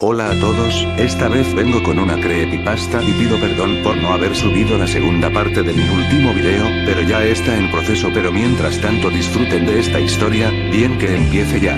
Hola a todos, esta vez vengo con una creepypasta y pido perdón por no haber subido la segunda parte de mi último video, pero ya está en proceso. Pero mientras tanto disfruten de esta historia, bien que empiece ya.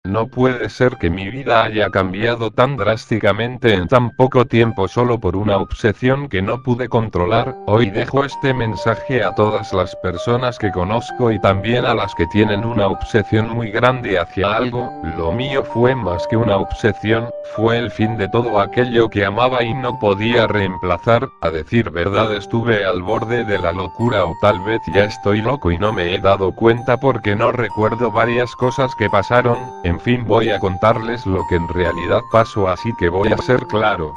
No puede ser que mi vida haya cambiado tan drásticamente en tan poco tiempo solo por una obsesión que no pude controlar. Hoy dejo este mensaje a todas las personas que conozco y también a las que tienen una obsesión muy grande hacia algo. Lo mío fue más que una obsesión, fue el fin de todo aquello que amaba y no podía reemplazar. A decir verdad, estuve al borde de la locura, o tal vez ya estoy loco y no me he dado cuenta porque no recuerdo varias cosas que pasaron. En fin, voy a contarles lo que en realidad pasó, así que voy a ser claro.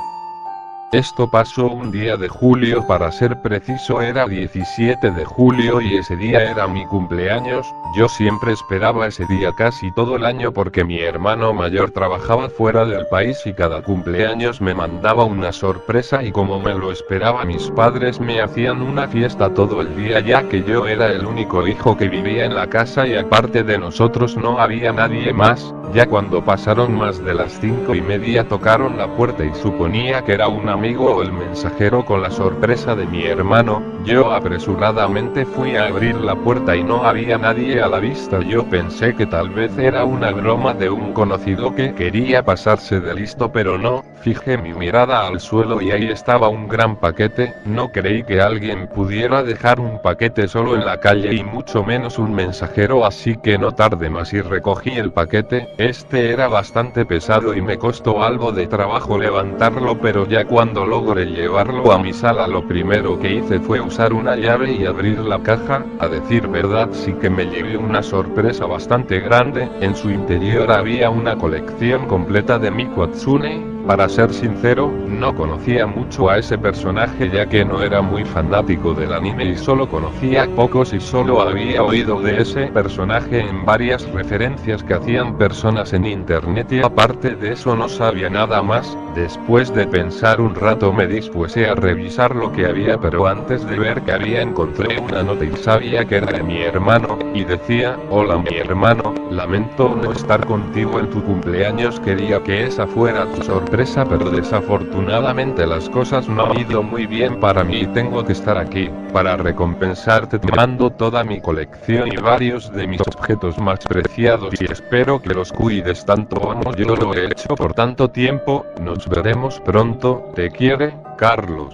Esto pasó un día de julio, para ser preciso era 17 de julio y ese día era mi cumpleaños. Yo siempre esperaba ese día casi todo el año porque mi hermano mayor trabajaba fuera del país y cada cumpleaños me mandaba una sorpresa, y como me lo esperaba, mis padres me hacían una fiesta todo el día, ya que yo era el único hijo que vivía en la casa y aparte de nosotros no había nadie más. Ya cuando pasaron más de las 5:30 tocaron la puerta y suponía que era un amigo o el mensajero con la sorpresa de mi hermano. Yo apresuradamente fui a abrir la puerta y no había nadie a la vista. Yo pensé que tal vez era una broma de un conocido que quería pasarse de listo, pero no. Fijé mi mirada al suelo y ahí estaba un gran paquete. No creí que alguien pudiera dejar un paquete solo en la calle y mucho menos un mensajero, así que no tardé más y recogí el paquete. Este era bastante pesado y me costó algo de trabajo levantarlo, pero ya cuando logré llevarlo a mi sala, lo primero que hice fue usar una llave y abrir la caja. A decir verdad, sí que me llevé una sorpresa bastante grande. En su interior había una colección completa de Miku Hatsune. Para ser sincero, no conocía mucho a ese personaje, ya que no era muy fanático del anime y solo conocía pocos y solo había oído de ese personaje en varias referencias que hacían personas en internet, y aparte de eso no sabía nada más. Después de pensar un rato me dispuse a revisar lo que había, pero antes de ver que había encontré una nota y sabía que era de mi hermano, y decía: hola mi hermano, lamento no estar contigo en tu cumpleaños, quería que esa fuera tu sorpresa, pero desafortunadamente las cosas no han ido muy bien para mí y tengo que estar aquí para recompensarte. Te mando toda mi colección y varios de mis objetos más preciados y espero que los cuides tanto como yo lo he hecho por tanto tiempo. Nos veremos pronto, te quiere, Carlos.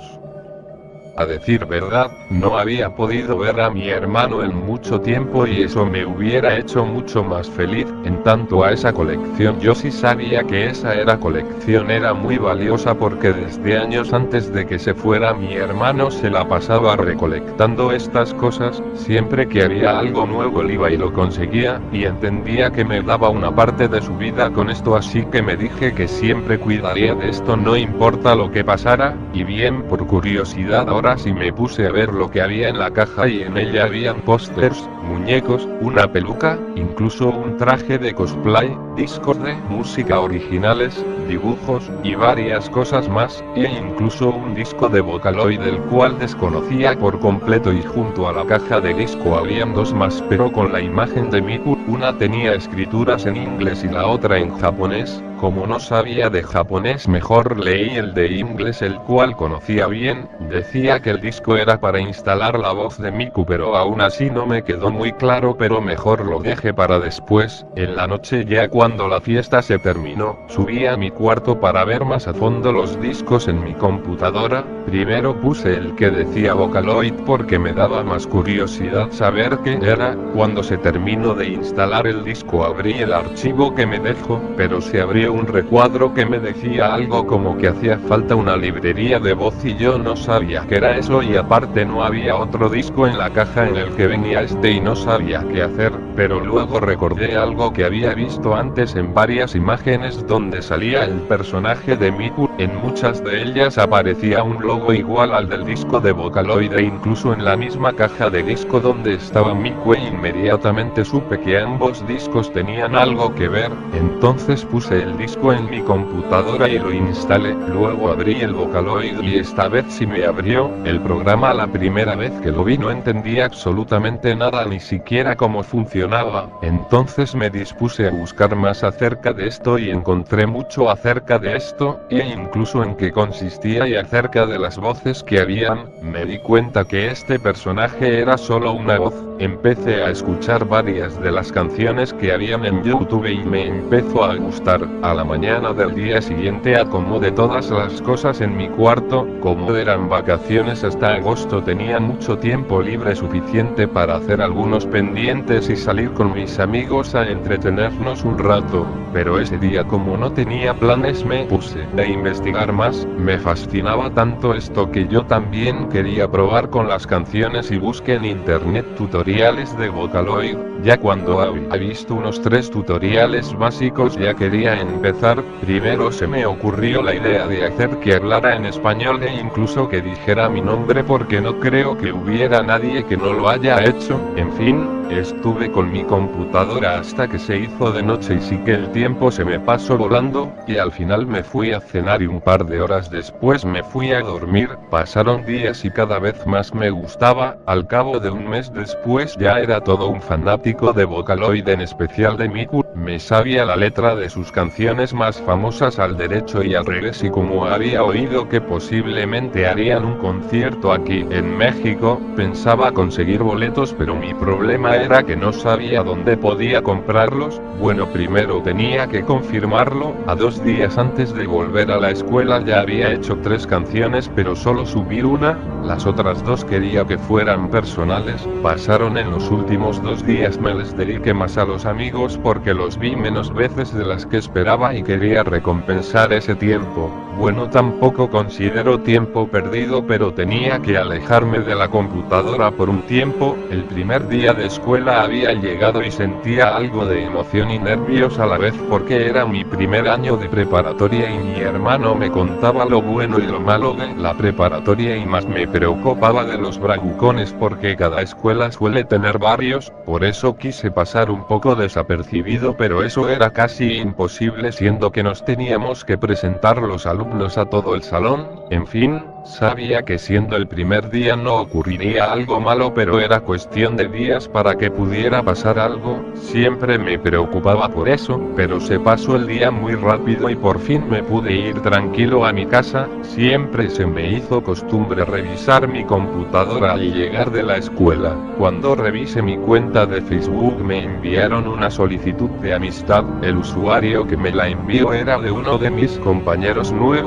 A decir verdad, no había podido ver a mi hermano en mucho tiempo y eso me hubiera hecho mucho más feliz. En tanto a esa colección, yo sí sabía que esa colección era muy valiosa porque desde años antes de que se fuera mi hermano se la pasaba recolectando estas cosas. Siempre que había algo nuevo él iba y lo conseguía, y entendía que me daba una parte de su vida con esto, así que me dije que siempre cuidaría de esto no importa lo que pasara. Y bien, por curiosidad ahora sí me puse a ver lo que había en la caja y en ella habían pósters, muñecos, una peluca, incluso un traje de cosplay, discos de música originales, dibujos, y varias cosas más, e incluso un disco de Vocaloid del cual desconocía por completo, y junto a la caja de disco habían dos más pero con la imagen de Miku. Una tenía escrituras en inglés y la otra en japonés. Como no sabía de japonés, mejor leí el de inglés, el cual conocía bien. Decía que el disco era para instalar la voz de Miku, pero aún así no me quedó muy claro, pero mejor lo dejé para después. En la noche, ya cuando la fiesta se terminó, subí a mi cuarto para ver más a fondo los discos en mi computadora. Primero puse el que decía Vocaloid porque me daba más curiosidad saber qué era. Cuando se terminó de instalar el disco abrí el archivo que me dejó, pero se abrió un recuadro que me decía algo como que hacía falta una librería de voz y yo no sabía qué era eso, y aparte no había otro disco en la caja en el que venía este y no sabía qué hacer. Pero luego recordé algo que había visto antes en varias imágenes donde salía el personaje de Miku. En muchas de ellas aparecía un logo igual al del disco de Vocaloid, e incluso en la misma caja de disco donde estaba Miku, e inmediatamente supe que ambos discos tenían algo que ver. Entonces puse el disco en mi computadora y lo instalé. Luego abrí el Vocaloid y esta vez sí me abrió. eso, el programa la primera vez que lo vi no entendía absolutamente nada, ni siquiera cómo funcionaba. Entonces me dispuse a buscar más acerca de esto y encontré mucho acerca de esto, e incluso en qué consistía y acerca de las voces que habían. Me di cuenta que este personaje era solo una voz. Empecé a escuchar varias de las canciones que habían en YouTube y me empezó a gustar. A la mañana del día siguiente acomodé todas las cosas en mi cuarto. Como eran vacaciones hasta agosto, tenía mucho tiempo libre suficiente para hacer algunos pendientes y salir con mis amigos a entretenernos un rato. Pero ese día, como no tenía planes, me puse a investigar más. Me fascinaba tanto esto que yo también quería probar con las canciones y busqué en internet tutoriales de Vocaloid. Ya cuando había visto unos 3 tutoriales básicos ya quería empezar. Primero se me ocurrió la idea de hacer que hablara en español e incluso que dijera mi nombre, porque no creo que hubiera nadie que no lo haya hecho. En fin, estuve con mi computadora hasta que se hizo de noche y sí que el tiempo se me pasó volando, y al final me fui a cenar y un par de horas después me fui a dormir. Pasaron días y cada vez más me gustaba. Al cabo de un mes después ya era todo un fanático de Vocaloid, en especial de Miku. Me sabía la letra de sus canciones más famosas al derecho y al revés, y como había oído que posiblemente harían un concierto aquí en México, pensaba conseguir boletos, pero mi problema era que no sabía dónde podía comprarlos. Bueno, primero tenía que confirmarlo. A 2 días antes de volver a la escuela ya había hecho 3 canciones, pero solo subí una. Las otras 2 quería que fueran personales. Pasaron en los últimos 2 días, me les dediqué más a los amigos porque los vi menos veces de las que esperaba y quería recompensar ese tiempo. Bueno, tampoco considero tiempo perdido, pero tenía que alejarme de la computadora por un tiempo. El primer día de escuela había llegado y sentía algo de emoción y nervios a la vez, porque era mi primer año de preparatoria y mi hermano me contaba lo bueno y lo malo de la preparatoria, y más me preocupaba de los bravucones porque cada escuela suele tener varios. Por eso quise pasar un poco desapercibido, pero eso era casi imposible siendo que nos teníamos que presentar los alumnos a todo el salón. En fin, sabía que siendo el primer día no ocurriría algo malo, pero era cuestión de días para que pudiera pasar algo. Siempre me preocupaba por eso, pero se pasó el día muy rápido y por fin me pude ir tranquilo a mi casa. Siempre se me hizo costumbre revisar mi computadora al llegar de la escuela. Cuando revisé mi cuenta de Facebook me enviaron una solicitud de amistad. El usuario que me la envió era de uno de mis compañeros nuevos.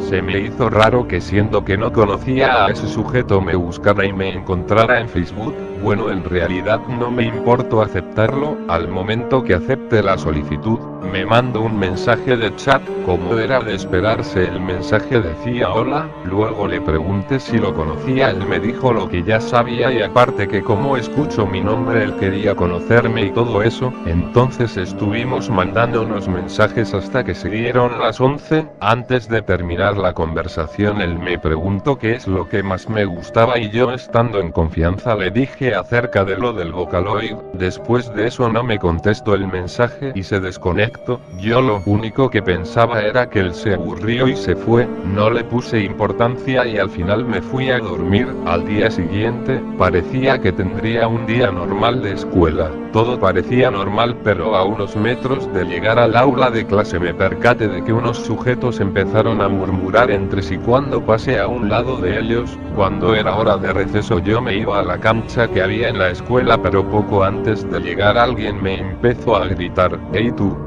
Se me hizo raro que, siendo que no conocía a ese sujeto, me buscara y me encontrara en Facebook. Bueno, en realidad no me importó aceptarlo. Al momento que acepté la solicitud, me mandó un mensaje de chat. Como era de esperarse, el mensaje decía hola. Luego le pregunté si lo conocía, él me dijo lo que ya sabía, y aparte que como escuchó mi nombre él quería conocerme y todo eso. Entonces estuvimos mandándonos mensajes hasta que se dieron las 11. Antes de terminar la conversación él me preguntó qué es lo que más me gustaba y yo, estando en confianza, le dije acerca de lo del Vocaloid. Después de eso no me contestó el mensaje y se desconectó. Yo lo único que pensaba era que él se aburrió y se fue. No le puse importancia y al final me fui a dormir. Al día siguiente, parecía que tendría un día normal de escuela. Todo parecía normal, pero a unos metros de llegar al aula de clase me percaté de que unos sujetos empezaron a murmurar entre sí. Cuando pasé a un lado de ellos, cuando era hora de receso, yo me iba a la cancha que había en la escuela, pero poco antes de llegar alguien me empezó a gritar: «¡Hey tú!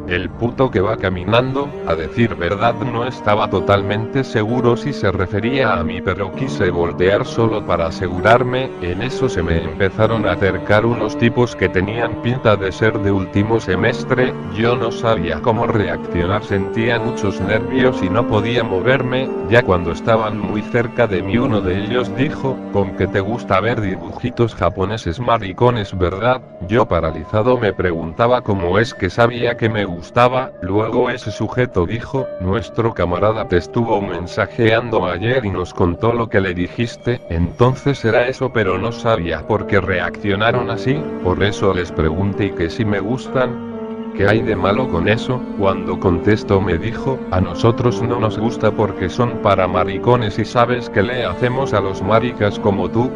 El puto que va caminando». A decir verdad no estaba totalmente seguro si se refería a mí, pero quise voltear solo para asegurarme. En eso se me empezaron a acercar unos tipos que tenían pinta de ser de último semestre. Yo no sabía cómo reaccionar, sentía muchos nervios y no podía moverme. Ya cuando estaban muy cerca de mí, uno de ellos dijo: «Con que te gusta ver dibujitos japoneses maricones, ¿verdad?». Yo, paralizado, me preguntaba cómo es que sabía que me gustaba. Luego ese sujeto dijo: «Nuestro camarada te estuvo mensajeando ayer y nos contó lo que le dijiste». Entonces era eso, pero no sabía por qué reaccionaron así. Por eso les pregunté que si me gustan. ¿Qué hay de malo con eso? Cuando contesto me dijo, a nosotros no nos gusta porque son para maricones y ¿sabes qué le hacemos a los maricas como tú?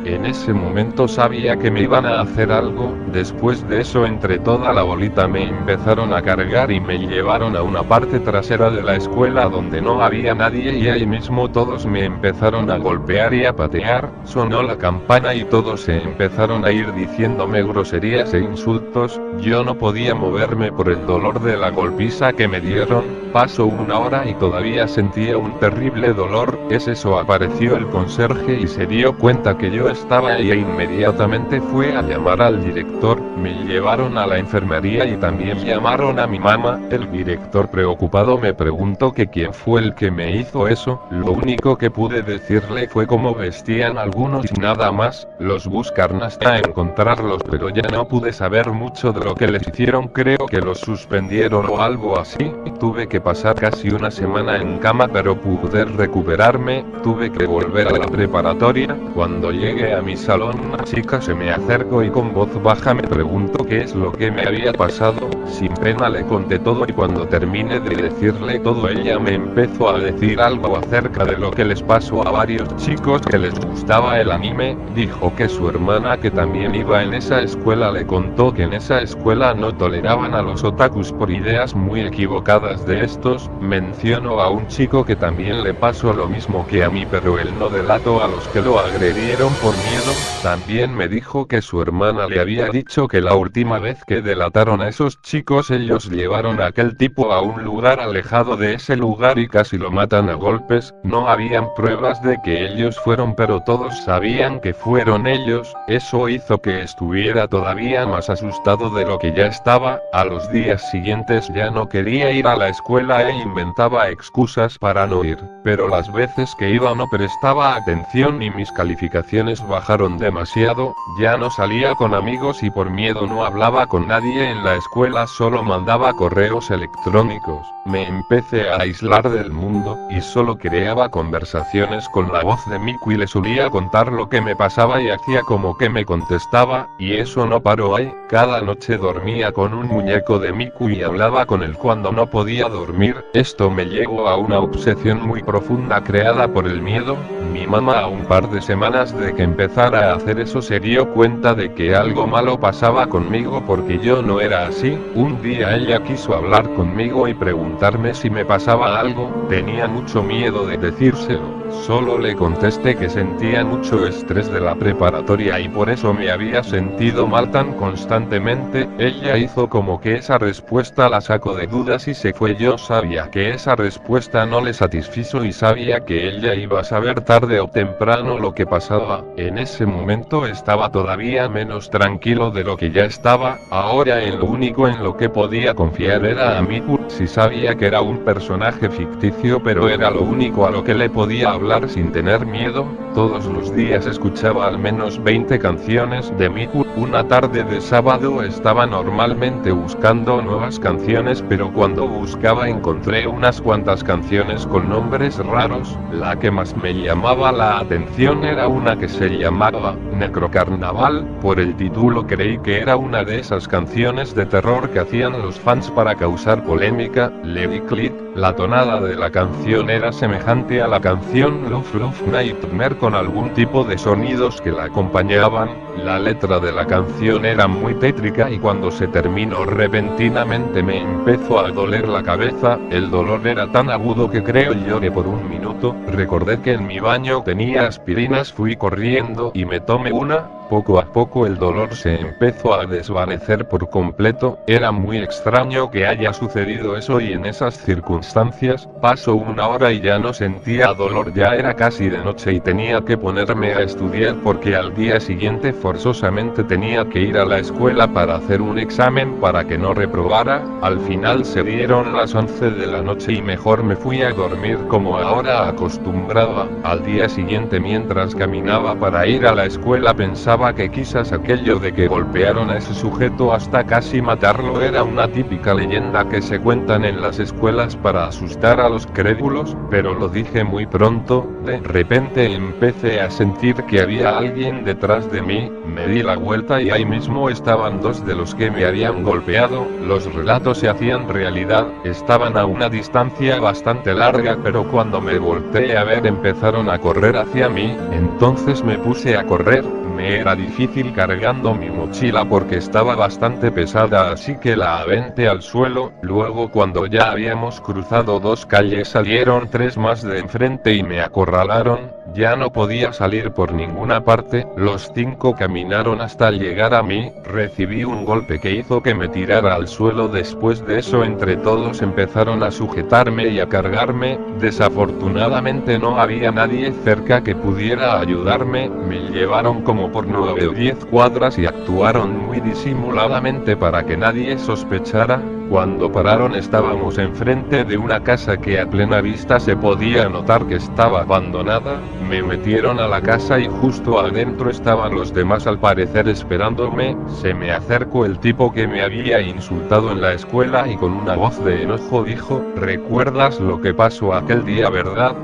En ese momento sabía que me iban a hacer algo. Después de eso, entre toda la bolita me empezaron a cargar y me llevaron a una parte trasera de la escuela donde no había nadie y ahí mismo todos me empezaron a golpear y a patear. Sonó la campana y todos se empezaron a ir diciéndome groserías e insultos. Yo no podía moverme por el dolor de la golpiza que me dieron. Pasó una hora y todavía sentía un terrible dolor. Es eso, apareció el conserje y se dio cuenta que yo estaba ahí e inmediatamente fue a llamar al director. Me llevaron a la enfermería y también llamaron a mi mamá. El director preocupado me preguntó que quién fue el que me hizo eso. Lo único que pude decirle fue cómo vestían algunos y nada más. Los buscaron hasta encontrarlos, pero ya no pude saber mucho de lo que les hicieron. Creo que los suspendieron o algo así. Tuve que pasar casi una semana en cama, pero pude recuperarme. Tuve que volver a la preparatoria. Cuando llegué a mi salón, una chica se me acercó y con voz baja me preguntó qué es lo que me había pasado. Sin pena le conté todo y cuando terminé de decirle todo, ella me empezó a decir algo acerca de lo que les pasó a varios chicos que les gustaba el anime. Dijo que su hermana, que también iba en esa escuela, le contó que en esa escuela no toleraban a los otakus por ideas muy equivocadas de estos. Mencionó a un chico que también le pasó lo mismo que a mí, pero él no delató a los que lo agredieron por miedo. También me dijo que su hermana le había dicho que la última vez que delataron a esos chicos, ellos llevaron a aquel tipo a un lugar alejado de ese lugar y casi lo matan a golpes. No habían pruebas de que ellos fueron, pero todos sabían que fueron ellos. Eso hizo que estuviera todavía más asustado de lo que ya estaba. A los días siguientes ya no quería ir a la escuela e inventaba excusas para no ir, pero las veces que iba no prestaba atención y mis calificaciones bajaron demasiado. Ya no salía con amigos y por miedo no hablaba con nadie en la escuela, solo mandaba correos electrónicos. Me empecé a aislar del mundo y solo creaba conversaciones con la voz de Miku y le solía contar lo que me pasaba y hacía como que me contestaba, y eso no paró ahí. Cada noche dormía con un muñeco de Miku y hablaba con él cuando no podía dormir. Esto me llevó a una obsesión muy profunda creada por el miedo. Mi mamá, a un par de semanas de que empezara a hacer eso, se dio cuenta de que algo malo pasaba conmigo porque yo no era así. Un día ella quiso hablar conmigo y preguntarme si me pasaba algo. Tenía mucho miedo de decírselo. Solo le contesté que sentía mucho estrés de la preparatoria y por eso me había sentido mal tan constantemente. Ella hizo como que esa respuesta la sacó de dudas y se fue. Yo sabía que esa respuesta no le satisfizo y sabía que ella iba a saber tarde o temprano lo que pasaba. En ese momento estaba todavía menos tranquilo de lo que ya estaba. Ahora en lo único en lo que podía confiar era a Miku. Si sabía que era un personaje ficticio, pero era lo único a lo que le podía hablar sin tener miedo. Todos los días escuchaba al menos 20 canciones de Miku. Una tarde de sábado estaba normalmente buscando nuevas canciones, pero cuando buscaba encontré unas cuantas canciones con nombres raros. La que más me llamaba la atención era una que se llamaba Necrocarnaval. Por el título creí que era una de esas canciones de terror que hacían los fans para causar polémica. Le di clic. La tonada de la canción era semejante a la canción Love Love Nightmare, con algún tipo de sonidos que la acompañaban. La letra de la canción era muy tétrica y cuando se terminó repentinamente me empezó a doler la cabeza. El dolor era tan agudo que creo lloré por un minuto. Recordé que en mi baño tenía aspirinas, fui corriendo y me tomé una. Poco a poco el dolor se empezó a desvanecer por completo. Era muy extraño que haya sucedido eso y en esas circunstancias. Pasó una hora y ya no sentía dolor. Ya era casi de noche y tenía que ponerme a estudiar porque al día siguiente forzosamente tenía que ir a la escuela para hacer un examen para que no reprobara. Al final se dieron las 11 de la noche y mejor me fui a dormir como ahora acostumbraba. Al día siguiente, mientras caminaba para ir a la escuela, pensaba que quizás aquello de que golpearon a ese sujeto hasta casi matarlo era una típica leyenda que se cuentan en las escuelas para asustar a los crédulos, pero lo dije muy pronto. De repente empecé a sentir que había alguien detrás de mí. me di la vuelta y ahí mismo estaban dos de los que me habían golpeado. Los relatos se hacían realidad, estaban a una distancia bastante larga, pero cuando me volteé a ver empezaron a correr hacia mí, entonces me puse a correr. Me era difícil cargando mi mochila porque estaba bastante pesada, así que la aventé al suelo. Luego, cuando ya habíamos cruzado 2 calles, salieron 3 más de enfrente y me acorralaron. Ya no podía salir por ninguna parte. Los 5 caminaron hasta llegar a mí. Recibí un golpe que hizo que me tirara al suelo. Después de eso, entre todos empezaron a sujetarme y a cargarme. Desafortunadamente no había nadie cerca que pudiera ayudarme. Me llevaron como por 9 o 10 cuadras y actuaron muy disimuladamente para que nadie sospechara. Cuando pararon estábamos enfrente de una casa que a plena vista se podía notar que estaba abandonada. Me metieron a la casa y justo adentro estaban los demás, al parecer esperándome. Se me acercó el tipo que me había insultado en la escuela y con una voz de enojo dijo: ¿recuerdas lo que pasó aquel día, verdad?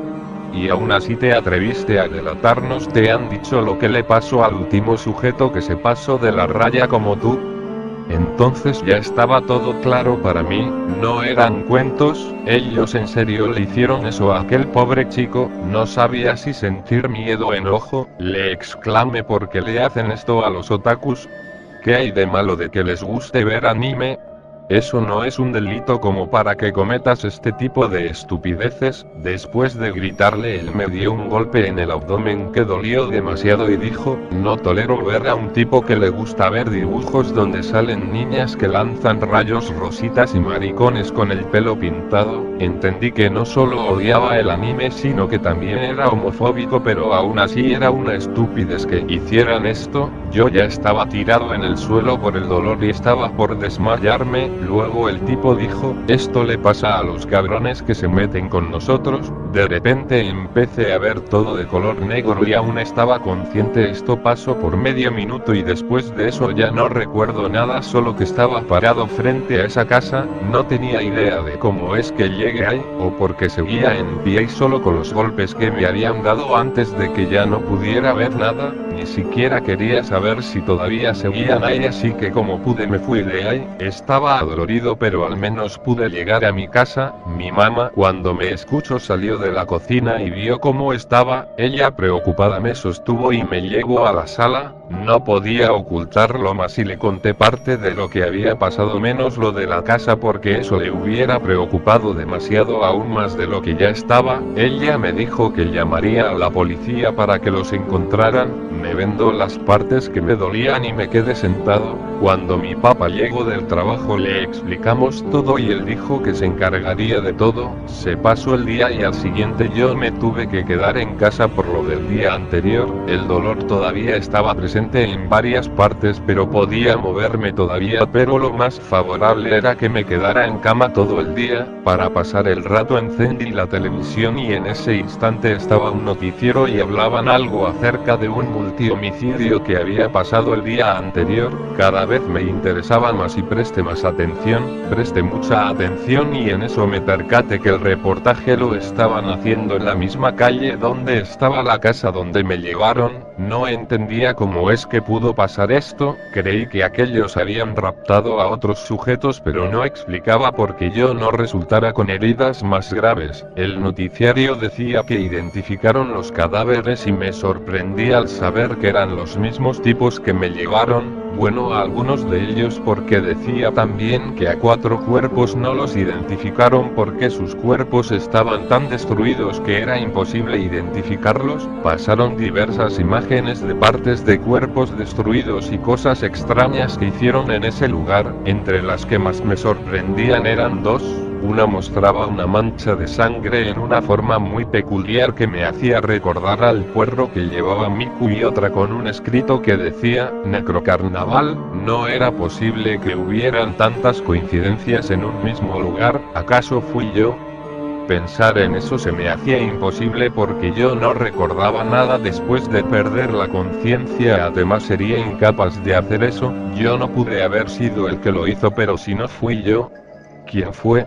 Y aún así te atreviste a delatarnos. ¿Te han dicho lo que le pasó al último sujeto que se pasó de la raya como tú? Entonces ya estaba todo claro para mí, no eran cuentos, ellos en serio le hicieron eso a aquel pobre chico. No sabía si sentir miedo o enojo. Le exclamé: ¿por qué le hacen esto a los otakus? ¿Qué hay de malo de que les guste ver anime? Eso no es un delito como para que cometas este tipo de estupideces. Después de gritarle, él me dio un golpe en el abdomen que dolió demasiado y dijo: no tolero ver a un tipo que le gusta ver dibujos donde salen niñas que lanzan rayos rositas y maricones con el pelo pintado. Entendí que no solo odiaba el anime sino que también era homofóbico, pero aún así era una estupidez que hicieran esto. Yo ya estaba tirado en el suelo por el dolor y estaba por desmayarme. Luego el tipo dijo: esto le pasa a los cabrones que se meten con nosotros. De repente empecé a ver todo de color negro y aún estaba consciente. Esto pasó por medio minuto y después de eso ya no recuerdo nada, solo que estaba parado frente a esa casa. No tenía idea de cómo es que llegué ahí, o por qué seguía en pie y solo con los golpes que me habían dado antes de que ya no pudiera ver nada. Ni siquiera quería saber si todavía seguían ahí, así que como pude me fui de ahí. Estaba adolorido, pero al menos pude llegar a mi casa. Mi mamá, cuando me escuchó, salió de la cocina y vio cómo estaba. Ella, preocupada, me sostuvo y me llevó a la sala. No podía ocultarlo más y le conté parte de lo que había pasado, menos lo de la casa, porque eso le hubiera preocupado demasiado, aún más de lo que ya estaba. Ella me dijo que llamaría a la policía para que los encontraran. Me vendó las partes que me dolían y me quedé sentado. Cuando mi papá llegó del trabajo le explicamos todo y él dijo que se encargaría de todo. Se pasó el día y al siguiente yo me tuve que quedar en casa por lo del día anterior. El dolor todavía estaba presente en varias partes, pero podía moverme todavía, pero lo más favorable era que me quedara en cama todo el día. Para pasar el rato encendí la televisión y en ese instante estaba un noticiero y hablaban algo acerca de un multihomicidio que había pasado el día anterior. Cada vez me interesaba más y presté mucha atención y en eso me percaté que el reportaje lo estaban haciendo en la misma calle donde estaba la casa donde me llevaron. No entendía cómo es que pudo pasar esto. Creí que aquellos habían raptado a otros sujetos, pero no explicaba por qué yo no resultara con heridas más graves. El noticiario decía que identificaron los cadáveres y me sorprendí al saber que eran los mismos tipos que me llevaron. Bueno, a algunos de ellos, porque decía también que a 4 cuerpos no los identificaron porque sus cuerpos estaban tan destruidos que era imposible identificarlos. Pasaron diversas imágenes de partes de cuerpos destruidos y cosas extrañas que hicieron en ese lugar. Entre las que más me sorprendían eran 2. Una mostraba una mancha de sangre en una forma muy peculiar que me hacía recordar al puerro que llevaba Miku, y otra con un escrito que decía Necrocarnaval. No era posible que hubieran tantas coincidencias en un mismo lugar. ¿Acaso fui yo? Pensar en eso se me hacía imposible porque yo no recordaba nada después de perder la conciencia. Además sería incapaz de hacer eso. Yo no pude haber sido el que lo hizo, pero si no fui yo, ¿quién fue?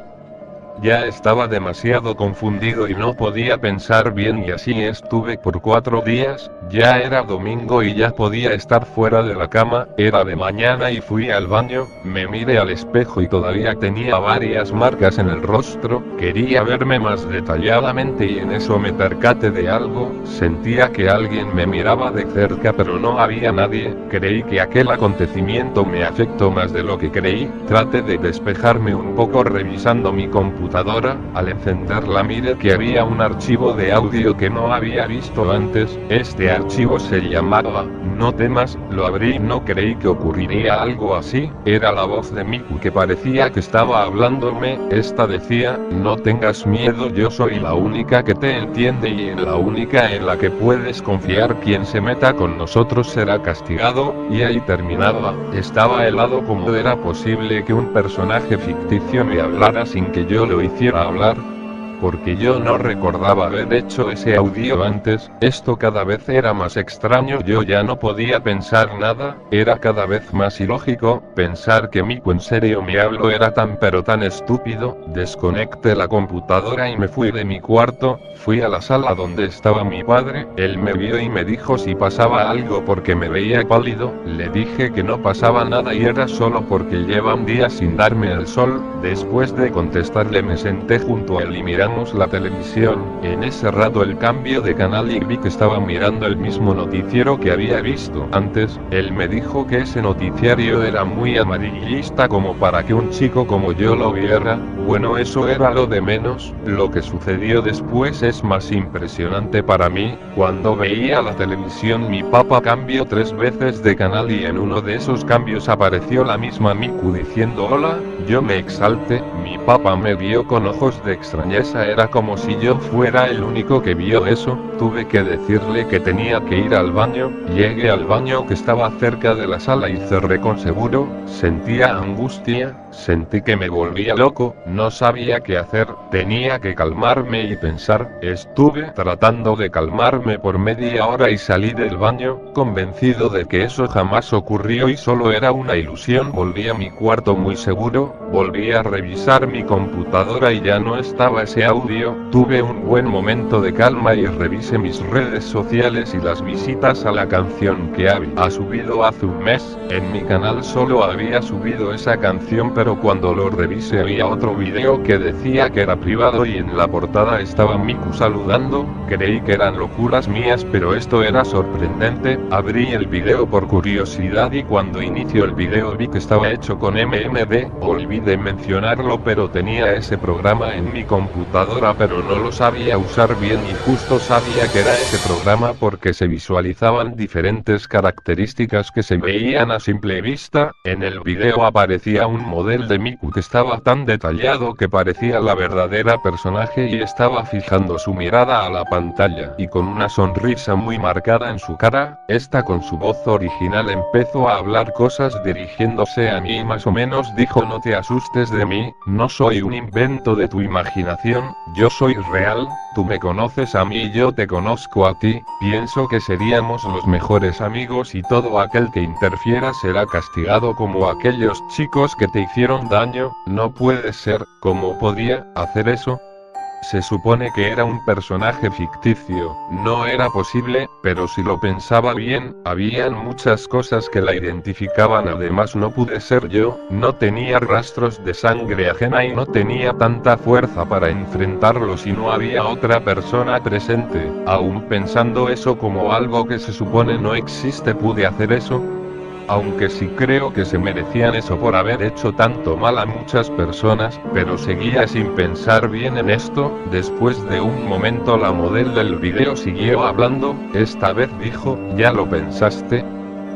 Ya estaba demasiado confundido y no podía pensar bien y así estuve por 4 días. Ya era domingo y ya podía estar fuera de la cama, era de mañana y fui al baño, me miré al espejo y todavía tenía varias marcas en el rostro, quería verme más detalladamente y en eso me percaté de algo, sentía que alguien me miraba de cerca pero no había nadie, creí que aquel acontecimiento me afectó más de lo que creí, traté de despejarme un poco revisando mi computadora, al encenderla miré que había un archivo de audio que no había visto antes, este archivo se llamaba "No temas", lo abrí y no creí que ocurriría algo así, era la voz de Miku que parecía que estaba hablándome, esta decía: "No tengas miedo, yo soy la única que te entiende y en la única en la que puedes confiar, quien se meta con nosotros será castigado", y ahí terminaba, estaba helado como era posible que un personaje ficticio me hablara sin que yo lo hiciera hablar. Porque yo no recordaba haber hecho ese audio antes, esto cada vez era más extraño, yo ya no podía pensar nada, era cada vez más ilógico, pensar que Miku en serio me habló era tan pero tan estúpido, desconecté la computadora y me fui de mi cuarto, fui a la sala donde estaba mi padre, él me vio y me dijo si pasaba algo porque me veía pálido, le dije que no pasaba nada y era solo porque lleva un día sin darme el sol, después de contestarle me senté junto a él y miramos la televisión, en ese rato el cambio de canal y vi que estaba mirando el mismo noticiero que había visto antes, él me dijo que ese noticiario era muy amarillista como para que un chico como yo lo viera, bueno eso era lo de menos, lo que sucedió después es más impresionante para mí, cuando veía la televisión mi papá cambió 3 veces de canal y en uno de esos cambios apareció la misma Miku diciendo hola, yo me exalté, mi papá me vio con ojos de extrañeza, era como si yo fuera el único que vio eso, tuve que decirle que tenía que ir al baño, llegué al baño que estaba cerca de la sala y cerré con seguro, sentía angustia, sentí que me volvía loco, no sabía qué hacer, tenía que calmarme y pensar, estuve tratando de calmarme por media hora y salí del baño, convencido de que eso jamás ocurrió y solo era una ilusión, volví a mi cuarto muy seguro, volví a revisar mi computadora y ya no estaba ese audio, tuve un buen momento de calma y revisé mis redes sociales y las visitas a la canción que había subido hace un mes, en mi canal solo había subido esa canción pero cuando lo revisé había otro video que decía que era privado y en la portada estaba Miku saludando, creí que eran locuras mías pero esto era sorprendente, abrí el video por curiosidad y cuando inició el video vi que estaba hecho con MMD, olvidé mencionarlo pero tenía ese programa en mi computadora pero no lo sabía usar bien y justo sabía que era ese programa porque se visualizaban diferentes características que se veían a simple vista, en el video aparecía un modelo de Miku que estaba tan detallado que parecía la verdadera personaje y estaba fijando su mirada a la pantalla y con una sonrisa muy marcada en su cara, esta con su voz original empezó a hablar cosas dirigiéndose a mí y más o menos dijo no te asustes de mí, no soy un invento de tu imaginación, yo soy real, tú me conoces a mí y yo te conozco a ti, pienso que seríamos los mejores amigos y todo aquel que interfiera será castigado como aquellos chicos que te hicieron daño, no puede ser, ¿cómo podía hacer eso? Se supone que era un personaje ficticio, no era posible, pero si lo pensaba bien, habían muchas cosas que la identificaban, además no pude ser yo, no tenía rastros de sangre ajena y no tenía tanta fuerza para enfrentarlo si no había otra persona presente, aún pensando eso como algo que se supone no existe pude hacer eso. Aunque sí creo que se merecían eso por haber hecho tanto mal a muchas personas, pero seguía sin pensar bien en esto, después de un momento la modelo del video siguió hablando, esta vez dijo, ¿ya lo pensaste?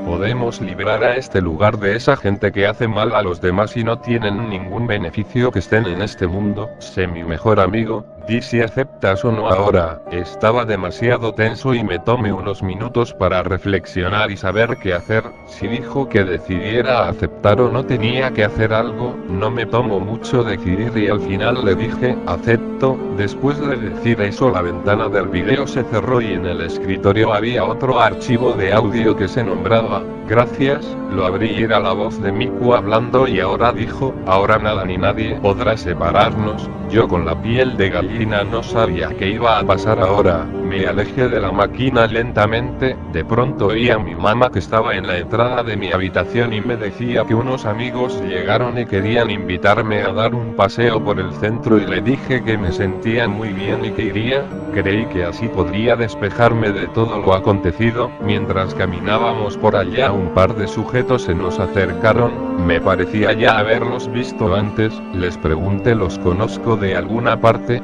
Podemos librar a este lugar de esa gente que hace mal a los demás y no tienen ningún beneficio que estén en este mundo, sé mi mejor amigo, di si aceptas o no ahora, estaba demasiado tenso y me tomé unos minutos para reflexionar y saber qué hacer, si dijo que decidiera aceptar o no tenía que hacer algo, no me tomó mucho decidir y al final le dije, acepto, después de decir eso la ventana del video se cerró y en el escritorio había otro archivo de audio que se nombraba Gracias, lo abrí y era la voz de Miku hablando y ahora dijo, ahora nada ni nadie podrá separarnos. Yo con la piel de gallina no sabía qué iba a pasar ahora. Me alejé de la máquina lentamente, de pronto oí a mi mamá que estaba en la entrada de mi habitación y me decía que unos amigos llegaron y querían invitarme a dar un paseo por el centro y le dije que me sentía muy bien y que iría. Creí que así podría despejarme de todo lo acontecido. Mientras caminábamos por allá un par de sujetos se nos acercaron, me parecía ya haberlos visto antes, les pregunté ¿los conozco de alguna parte?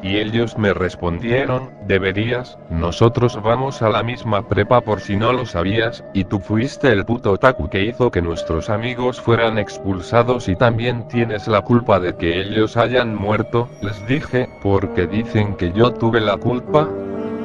Y ellos me respondieron, deberías, nosotros vamos a la misma prepa por si no lo sabías, y tú fuiste el puto otaku que hizo que nuestros amigos fueran expulsados y también tienes la culpa de que ellos hayan muerto, les dije, porque dicen que yo tuve la culpa.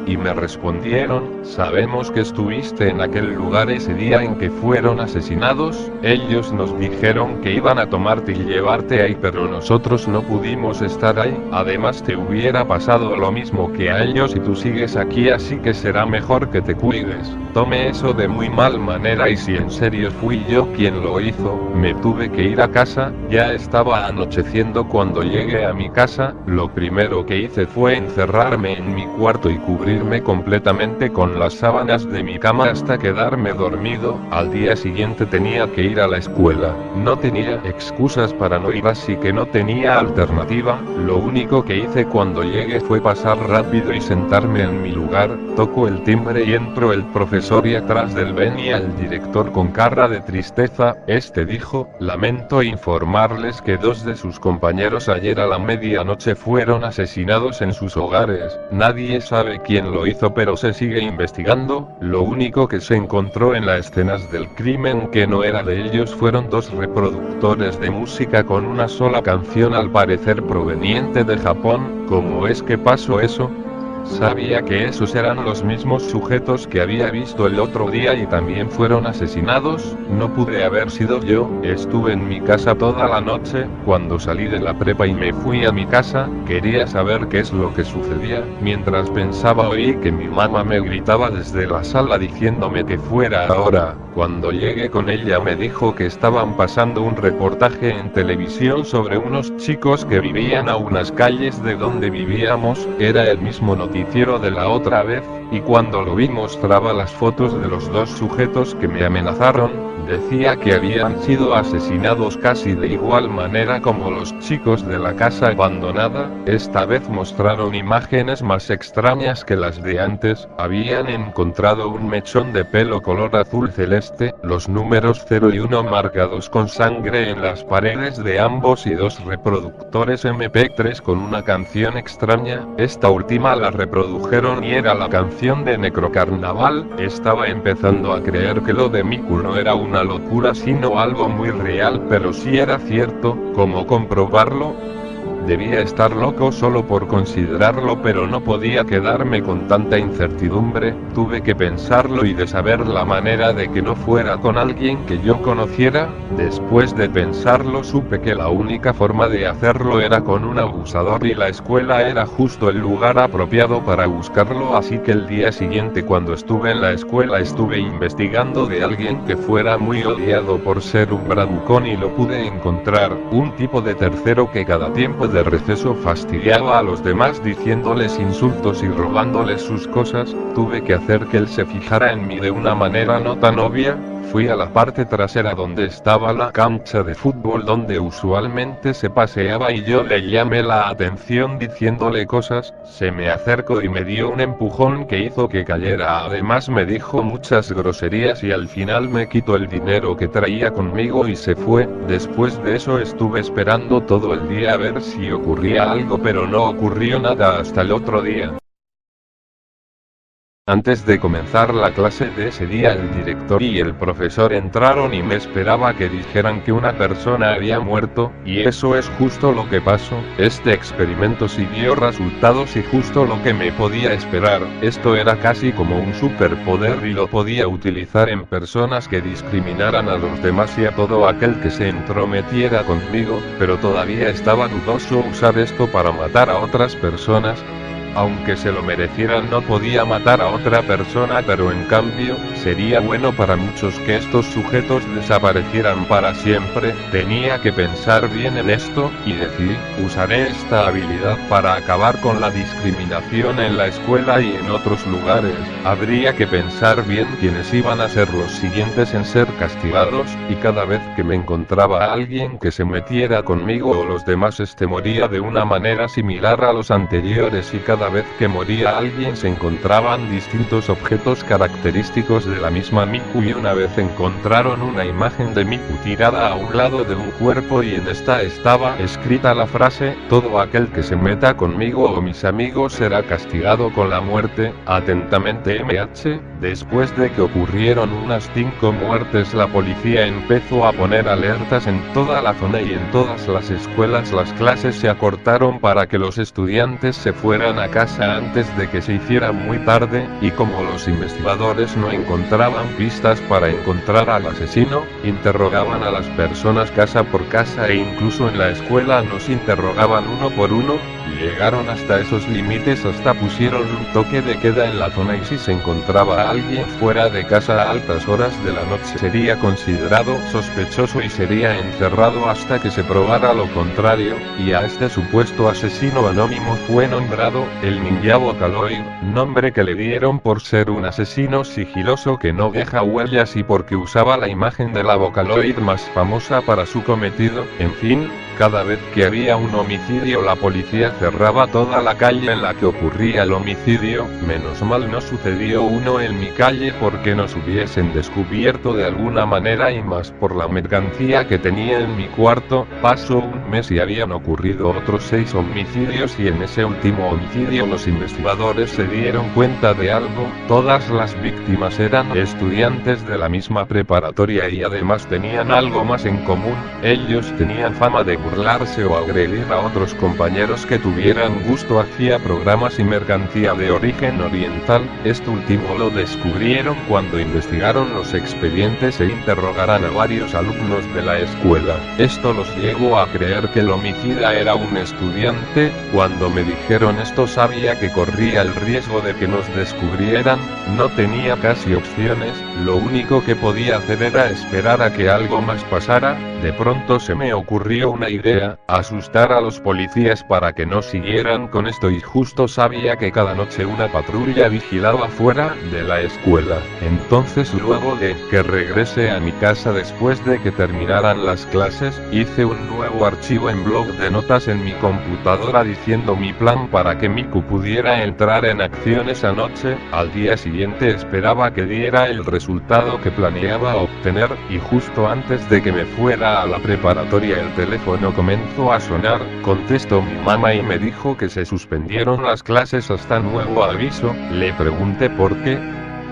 Y me respondieron, sabemos que estuviste en aquel lugar ese día en que fueron asesinados, ellos nos dijeron que iban a tomarte y llevarte ahí pero nosotros no pudimos estar ahí, además te hubiera pasado lo mismo que a ellos y tú sigues aquí así que será mejor que te cuides. Tomé eso de muy mal manera y si en serio fui yo quien lo hizo, me tuve que ir a casa, ya estaba anocheciendo cuando llegué a mi casa, lo primero que hice fue encerrarme en mi cuarto y cubrirme completamente con las sábanas de mi cama hasta quedarme dormido. Al día siguiente tenía que ir a la escuela, no tenía excusas para no ir así que no tenía alternativa, lo único que hice cuando llegué fue pasar rápido y sentarme en mi lugar, toco el timbre y entró el profesor y atrás del venía el director con cara de tristeza, este dijo, lamento informarles que 2 de sus compañeros ayer a la medianoche fueron asesinados en sus hogares, nadie sabe quién lo hizo pero se sigue investigando, lo único que se encontró en las escenas del crimen que no era de ellos fueron 2 reproductores de música con una sola canción al parecer proveniente de Japón. ¿Cómo es que pasó eso? Sabía que esos eran los mismos sujetos que había visto el otro día y también fueron asesinados, no pude haber sido yo, estuve en mi casa toda la noche, cuando salí de la prepa y me fui a mi casa, quería saber qué es lo que sucedía, mientras pensaba oí que mi mamá me gritaba desde la sala diciéndome que fuera ahora, cuando llegué con ella me dijo que estaban pasando un reportaje en televisión sobre unos chicos que vivían a unas calles de donde vivíamos, era el mismo noticiero de la otra vez, y cuando lo vi mostraba las fotos de los 2 sujetos que me amenazaron, decía que habían sido asesinados casi de igual manera como los chicos de la casa abandonada, esta vez mostraron imágenes más extrañas que las de antes, habían encontrado un mechón de pelo color azul celeste, los números 0 y 1 marcados con sangre en las paredes de ambos y 2 reproductores MP3 con una canción extraña, esta última la reprodujeron y era la canción de Necrocarnaval, estaba empezando a creer que lo de Miku no era una locura sino algo muy real pero si era cierto, ¿cómo comprobarlo? Debía estar loco solo por considerarlo pero no podía quedarme con tanta incertidumbre, tuve que pensarlo y de saber la manera de que no fuera con alguien que yo conociera, después de pensarlo supe que la única forma de hacerlo era con un abusador y la escuela era justo el lugar apropiado para buscarlo así que el día siguiente cuando estuve en la escuela estuve investigando de alguien que fuera muy odiado por ser un bravucón y lo pude encontrar, un tipo de tercero que cada tiempo de receso fastidiaba a los demás diciéndoles insultos y robándoles sus cosas, tuve que hacer que él se fijara en mí de una manera no tan obvia, fui a la parte trasera donde estaba la cancha de fútbol donde usualmente se paseaba y yo le llamé la atención diciéndole cosas, se me acercó y me dio un empujón que hizo que cayera, además me dijo muchas groserías y al final me quitó el dinero que traía conmigo y se fue, después de eso estuve esperando todo el día a ver si ocurría algo pero no ocurrió nada hasta el otro día. Antes de comenzar la clase de ese día el director y el profesor entraron y me esperaba que dijeran que una persona había muerto, y eso es justo lo que pasó, este experimento sí dio resultados y justo lo que me podía esperar, esto era casi como un superpoder y lo podía utilizar en personas que discriminaran a los demás y a todo aquel que se entrometiera conmigo, pero todavía estaba dudoso usar esto para matar a otras personas. Aunque se lo merecieran no podía matar a otra persona pero en cambio, Sería bueno para muchos que estos sujetos desaparecieran para siempre. Tenía que pensar bien en esto, y decidí, usaré esta habilidad para acabar con la discriminación en la escuela y en otros lugares. Habría que pensar bien quiénes iban a ser los siguientes en ser castigados, y cada vez que me encontraba a alguien que se metiera conmigo o los demás moría de una manera similar a los anteriores, y cada vez que moría alguien se encontraban distintos objetos característicos de la misma Miku, y una vez encontraron una imagen de Miku tirada a un lado de un cuerpo, y en esta estaba escrita la frase: todo aquel que se meta conmigo o mis amigos será castigado con la muerte. Atentamente MH. Después de que ocurrieron unas 5 muertes, la policía empezó a poner alertas en toda la zona y en todas las escuelas. Las clases se acortaron para que los estudiantes se fueran a casa antes de que se hiciera muy tarde, y como los investigadores no encontraban pistas para encontrar al asesino, interrogaban a las personas casa por casa, e incluso en la escuela nos interrogaban uno por uno. Llegaron hasta esos límites, hasta pusieron un toque de queda en la zona, y si se encontraba a alguien fuera de casa a altas horas de la noche sería considerado sospechoso y sería encerrado hasta que se probara lo contrario, y a este supuesto asesino anónimo fue nombrado el Ninja Vocaloid, nombre que le dieron por ser un asesino sigiloso que no deja huellas y porque usaba la imagen de la Vocaloid más famosa para su cometido. En fin, cada vez que había un homicidio la policía cerraba toda la calle en la que ocurría el homicidio. Menos mal no sucedió uno en mi calle porque nos hubiesen descubierto de alguna manera, y más por la mercancía que tenía en mi cuarto. Pasó un mes y habían ocurrido otros 6 homicidios, y en ese último homicidio los investigadores se dieron cuenta de algo: todas las víctimas eran estudiantes de la misma preparatoria y además tenían algo más en común: ellos tenían fama de burlarse o agredir a otros compañeros que tuvieran gusto hacia programas y mercancía de origen oriental. Esto último lo descubrieron cuando investigaron los expedientes e interrogaron a varios alumnos de la escuela. Esto los llevó a creer que el homicida era un estudiante. Cuando me dijeron esto sabía que corría el riesgo de que nos descubrieran. No tenía casi opciones, lo único que podía hacer era esperar a que algo más pasara. De pronto se me ocurrió una idea: asustar a los policías para que no siguieran con esto, y justo sabía que cada noche una patrulla vigilaba fuera de la escuela. Entonces, luego de que regresé a mi casa después de que terminaran las clases, hice un nuevo archivo en blog de notas en mi computadora diciendo mi plan para que Miku pudiera entrar en acción esa noche. Al día siguiente esperaba que diera el resultado que planeaba obtener, y justo antes de que me fuera a la preparatoria el teléfono comenzó a sonar. Contestó mi mamá y me dijo que se suspendieron las clases hasta nuevo aviso. Le pregunté por qué,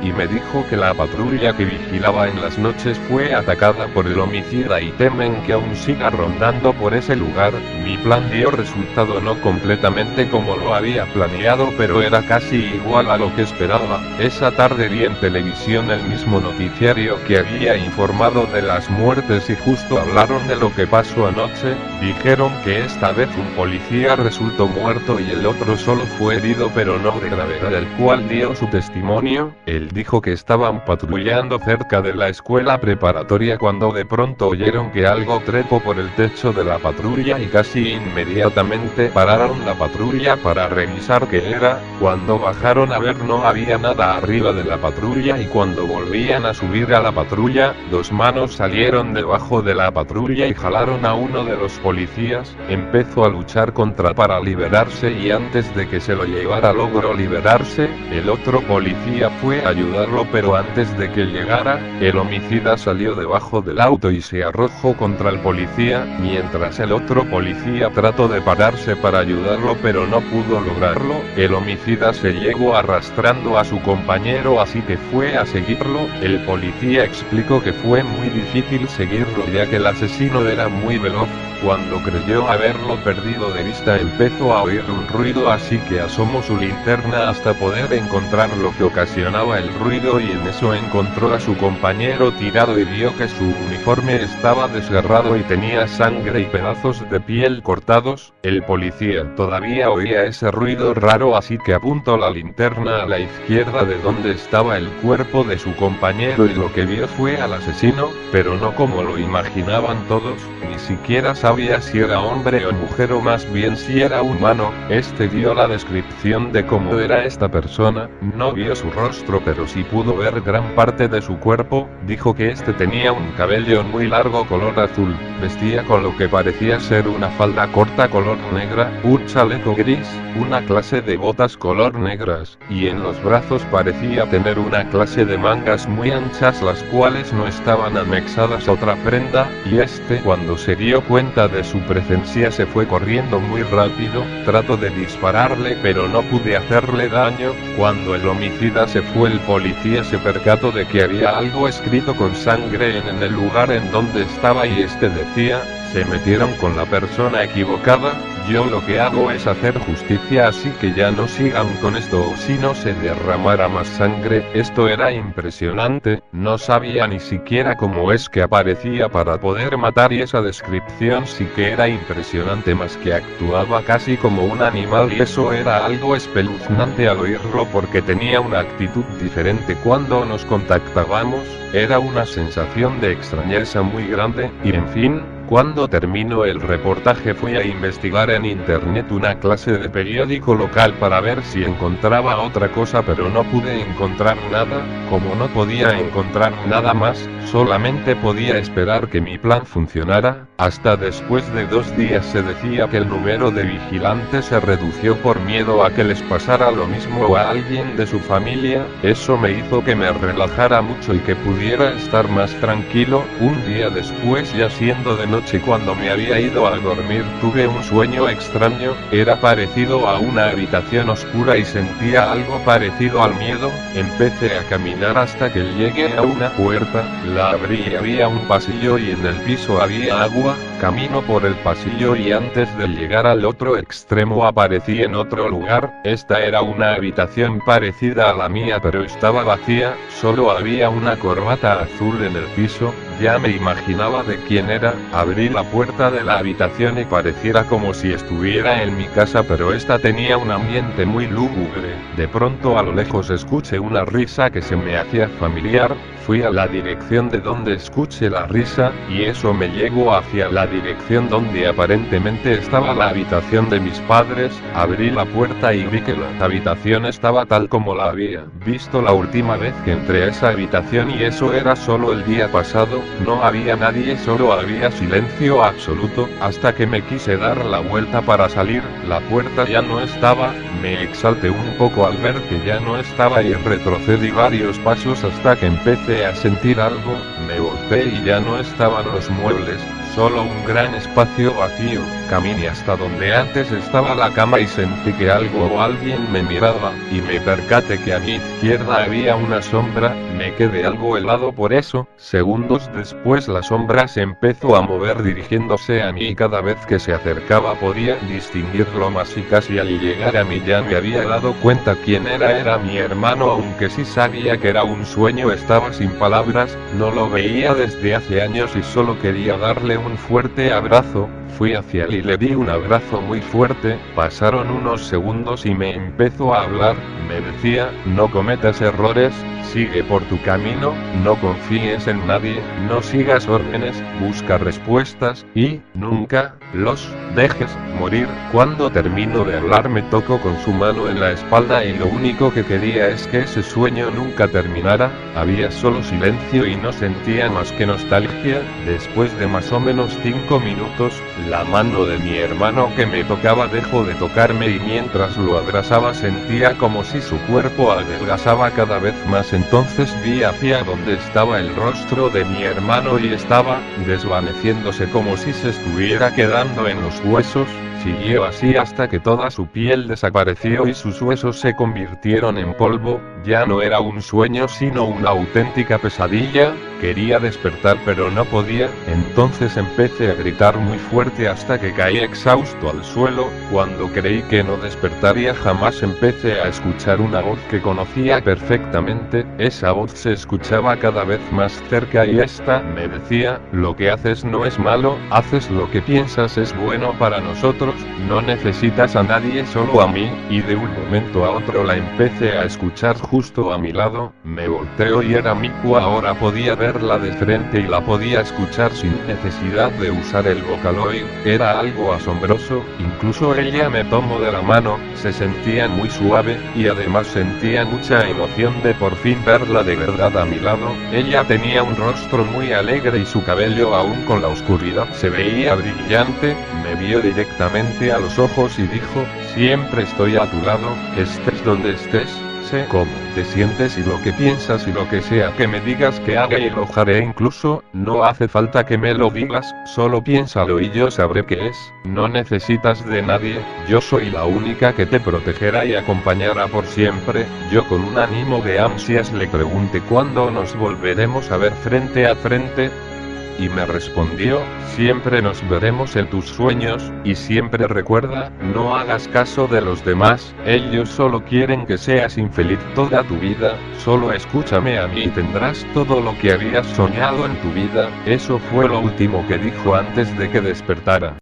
y me dijo que la patrulla que vigilaba en las noches fue atacada por el homicida y temen que aún siga rondando por ese lugar. Mi plan dio resultado, no completamente como lo había planeado, pero era casi igual a lo que esperaba. Esa tarde vi en televisión el mismo noticiario que había informado de las muertes y justo hablaron de lo que pasó anoche. Dijeron que esta vez un policía resultó muerto y el otro solo fue herido, pero no de gravedad, el cual dio su testimonio. Él dijo que estaban patrullando cerca de la escuela preparatoria cuando de pronto oyeron que algo trepó por el techo de la patrulla y casi inmediatamente pararon la patrulla para revisar qué era. Cuando bajaron a ver no había nada arriba de la patrulla, y cuando volvían a subir a la patrulla, 2 manos salieron debajo de la patrulla y jalaron a uno de los policías. Empezó a luchar para liberarse, y antes de que se lo llevara logró liberarse. El otro policía fue a ayudarlo, pero antes de que llegara, el homicida salió debajo del auto y se arrojó contra el policía, mientras el otro policía trató de pararse para ayudarlo pero no pudo lograrlo. El homicida se llevó arrastrando a su compañero, así que fue a seguirlo. El policía explicó que fue muy difícil seguirlo ya que el asesino era muy veloz. Cuando creyó haberlo perdido de vista empezó a oír un ruido, así que asomó su linterna hasta poder encontrar lo que ocasionaba el ruido, y en eso encontró a su compañero tirado y vio que su uniforme estaba desgarrado y tenía sangre y pedazos de piel cortados. El policía todavía oía ese ruido raro, así que apuntó la linterna a la izquierda de donde estaba el cuerpo de su compañero, y lo que vio fue al asesino, pero no como lo imaginaban todos. Ni siquiera sabía si era hombre o mujer, o más bien si era humano. Este dio la descripción de cómo era esta persona. No vio su rostro, pero sí pudo ver gran parte de su cuerpo. Dijo que este tenía un cabello muy largo color azul, vestía con lo que parecía ser una falda corta color negra, un chaleco gris, una clase de botas color negras, y en los brazos parecía tener una clase de mangas muy anchas, las cuales no estaban anexadas a otra prenda, y cuando se dio cuenta de su presencia se fue corriendo muy rápido. Trató de dispararle, pero no pude hacerle daño. Cuando el homicida se fue, el policía se percató de que había algo escrito con sangre en el lugar en donde estaba, y decía: se metieron con la persona equivocada. Yo lo que hago es hacer justicia, así que ya no sigan con esto, o si no se derramará más sangre. Esto era impresionante, no sabía ni siquiera cómo es que aparecía para poder matar, y esa descripción sí que era impresionante, más que actuaba casi como un animal, y eso era algo espeluznante al oírlo, porque tenía una actitud diferente cuando nos contactábamos. Era una sensación de extrañeza muy grande, y en fin. Cuando terminó el reportaje fui a investigar en internet una clase de periódico local para ver si encontraba otra cosa, pero no pude encontrar nada. Como no podía encontrar nada más, solamente podía esperar que mi plan funcionara. Hasta después de 2 días se decía que el número de vigilantes se redució por miedo a que les pasara lo mismo a alguien de su familia. Eso me hizo que me relajara mucho y que pudiera estar más tranquilo. Un día después, ya siendo de noche, cuando me había ido a dormir, tuve un sueño extraño. Era parecido a una habitación oscura y sentía algo parecido al miedo. Empecé a caminar hasta que llegué a una puerta, la abrí y había un pasillo, y en el piso había agua. Camino por el pasillo y antes de llegar al otro extremo aparecí en otro lugar. Esta era una habitación parecida a la mía, pero estaba vacía, solo había una corbata azul en el piso. Ya me imaginaba de quién era. Abrí la puerta de la habitación y pareciera como si estuviera en mi casa, pero esta tenía un ambiente muy lúgubre. De pronto a lo lejos escuché una risa que se me hacía familiar. Fui a la dirección de donde escuché la risa, y eso me llevó hacia la dirección donde aparentemente estaba la habitación de mis padres. Abrí la puerta y vi que la habitación estaba tal como la había visto la última vez que entré a esa habitación, y eso era solo el día pasado. No había nadie, solo había silencio absoluto. Hasta que me quise dar la vuelta para salir, la puerta ya no estaba. Me exalté un poco al ver que ya no estaba y retrocedí varios pasos hasta que empecé a sentir algo. Me volteé y ya no estaban los muebles, solo un gran espacio vacío. Caminé hasta donde antes estaba la cama y sentí que algo o alguien me miraba, y me percaté que a mi izquierda había una sombra. Me quedé algo helado por eso. Segundos después la sombra se empezó a mover dirigiéndose a mí, y cada vez que se acercaba podía distinguirlo más, y casi al llegar a mí ya me había dado cuenta quién era. Era mi hermano, aunque sí sabía que era un sueño. Estaba sin palabras, no lo veía desde hace años y solo quería darle un fuerte abrazo. Fui hacia él y le di un abrazo muy fuerte. Pasaron unos segundos y me empezó a hablar. Me decía: no cometas errores, sigue por tu camino, no confíes en nadie, no sigas órdenes, busca respuestas, y nunca los dejes morir. Cuando terminó de hablar me tocó con su mano en la espalda, y lo único que quería es que ese sueño nunca terminara. Había solo silencio y no sentía más que nostalgia. Después de más o menos 5 minutos, la mano de mi hermano que me tocaba dejó de tocarme, y mientras lo abrazaba sentía como si su cuerpo adelgazaba cada vez más. Entonces vi hacia donde estaba el rostro de mi hermano y estaba desvaneciéndose como si se estuviera quedando en los huesos. Siguió así hasta que toda su piel desapareció y sus huesos se convirtieron en polvo. Ya no era un sueño sino una auténtica pesadilla. Quería despertar pero no podía, entonces empecé a gritar muy fuerte hasta que caí exhausto al suelo. Cuando creí que no despertaría jamás empecé a escuchar una voz que conocía perfectamente. Esa voz se escuchaba cada vez más cerca y esta me decía: lo que haces no es malo, haces lo que piensas es bueno para nosotros, no necesitas a nadie, solo a mí. Y de un momento a otro la empecé a escuchar justo a mi lado. Me volteo y era Miku. Ahora podía verla de frente y la podía escuchar sin necesidad de usar el Vocaloid. Era algo asombroso. Incluso ella me tomó de la mano, se sentía muy suave, y además sentía mucha emoción de por fin verla de verdad a mi lado. Ella tenía un rostro muy alegre y su cabello, aún con la oscuridad, se veía brillante. Me vio directamente a los ojos y dijo: siempre estoy a tu lado, estés donde estés. Sé cómo te sientes y lo que piensas, y lo que sea que me digas que haga y lo haré. Incluso no hace falta que me lo digas, solo piénsalo y yo sabré qué es. No necesitas de nadie, yo soy la única que te protegerá y acompañará por siempre. Yo con un ánimo de ansias le pregunté cuándo nos volveremos a ver frente a frente. Y me respondió: siempre nos veremos en tus sueños, y siempre recuerda, no hagas caso de los demás, ellos solo quieren que seas infeliz toda tu vida, solo escúchame a mí y tendrás todo lo que habías soñado en tu vida. Eso fue lo último que dijo antes de que despertara.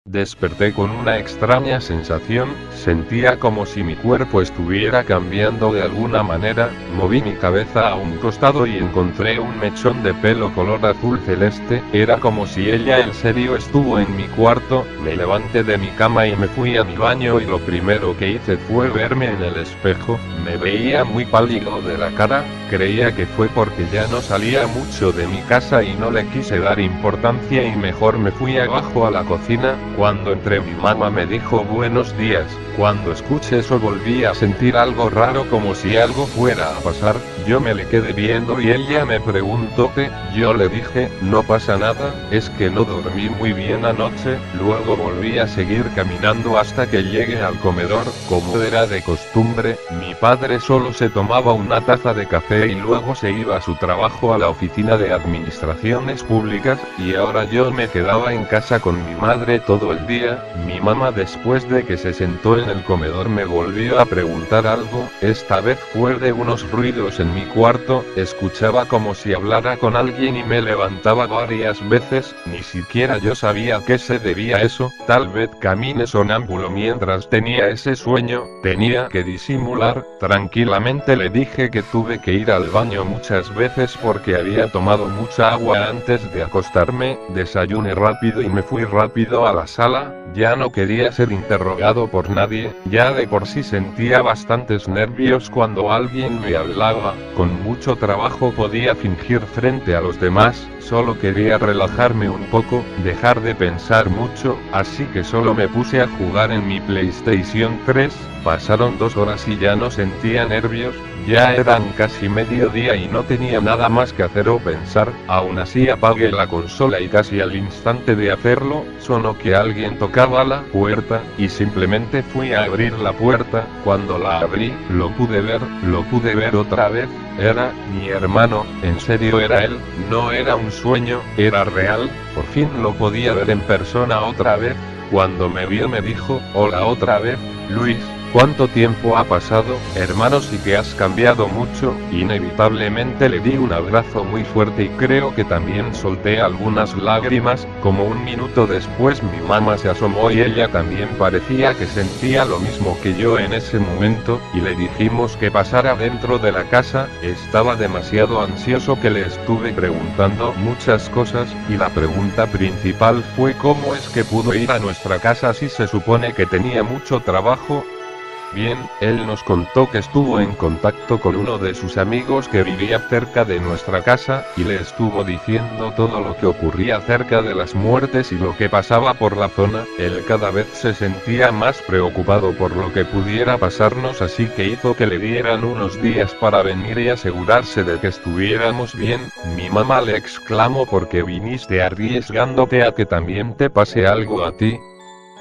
Desperté con una extraña sensación, sentía como si mi cuerpo estuviera cambiando de alguna manera. Moví mi cabeza a un costado y encontré un mechón de pelo color azul celeste. Era como si ella en serio estuvo en mi cuarto. Me levanté de mi cama y me fui a mi baño, y lo primero que hice fue verme en el espejo. Me veía muy pálido de la cara. Creía que fue porque ya no salía mucho de mi casa y no le quise dar importancia, y mejor me fui abajo a la cocina. Cuando entré, mi mamá me dijo buenos días. Cuando escuché eso volví a sentir algo raro, como si algo fuera a pasar. Yo me le quedé viendo y ella me preguntó qué. Yo le dije: no pasa nada, es que no dormí muy bien anoche. Luego volví a seguir caminando hasta que llegué al comedor. Como era de costumbre, mi padre solo se tomaba una taza de café y luego se iba a su trabajo a la oficina de administraciones públicas, y ahora yo me quedaba en casa con mi madre todo el día. Mi mamá, después de que se sentó en el comedor, me volvió a preguntar algo. Esta vez fue de unos ruidos en mi cuarto. Escuchaba como si hablara con alguien y me levantaba varias veces. Ni siquiera yo sabía a qué se debía eso. Tal vez caminé sonámbulo mientras tenía ese sueño. Tenía que disimular. Tranquilamente le dije que tuve que ir al baño muchas veces porque había tomado mucha agua antes de acostarme. Desayuné rápido y me fui rápido a la sala. Ya no quería ser interrogado por nadie. Ya de por sí sentía bastantes nervios cuando alguien me hablaba. Con mucho trabajo podía fingir frente a los demás. Solo quería relajarme un poco, dejar de pensar mucho, así que solo me puse a jugar en mi PlayStation 3. Pasaron 2 horas y ya no sentía nervios. Ya eran casi mediodía y no tenía nada más que hacer o pensar. Aún así apagué la consola y casi al instante de hacerlo, sonó que alguien tocaba la puerta, y simplemente fui a abrir la puerta. Cuando la abrí, lo pude ver otra vez. Era mi hermano. En serio era él, no era un sueño, era real. Por fin lo podía ver en persona otra vez. Cuando me vio me dijo: hola otra vez, Luis. ¿Cuánto tiempo ha pasado, hermano? Sí que has cambiado mucho. Inevitablemente le di un abrazo muy fuerte y creo que también solté algunas lágrimas. Como un minuto después mi mamá se asomó y ella también parecía que sentía lo mismo que yo en ese momento, y le dijimos que pasara dentro de la casa. Estaba demasiado ansioso que le estuve preguntando muchas cosas, y la pregunta principal fue cómo es que pudo ir a nuestra casa si se supone que tenía mucho trabajo. Bien, él nos contó que estuvo en contacto con uno de sus amigos que vivía cerca de nuestra casa, y le estuvo diciendo todo lo que ocurría cerca de las muertes y lo que pasaba por la zona. Él cada vez se sentía más preocupado por lo que pudiera pasarnos, así que hizo que le dieran unos días para venir y asegurarse de que estuviéramos bien. Mi mamá le exclamó: ¿por qué viniste arriesgándote a que también te pase algo a ti?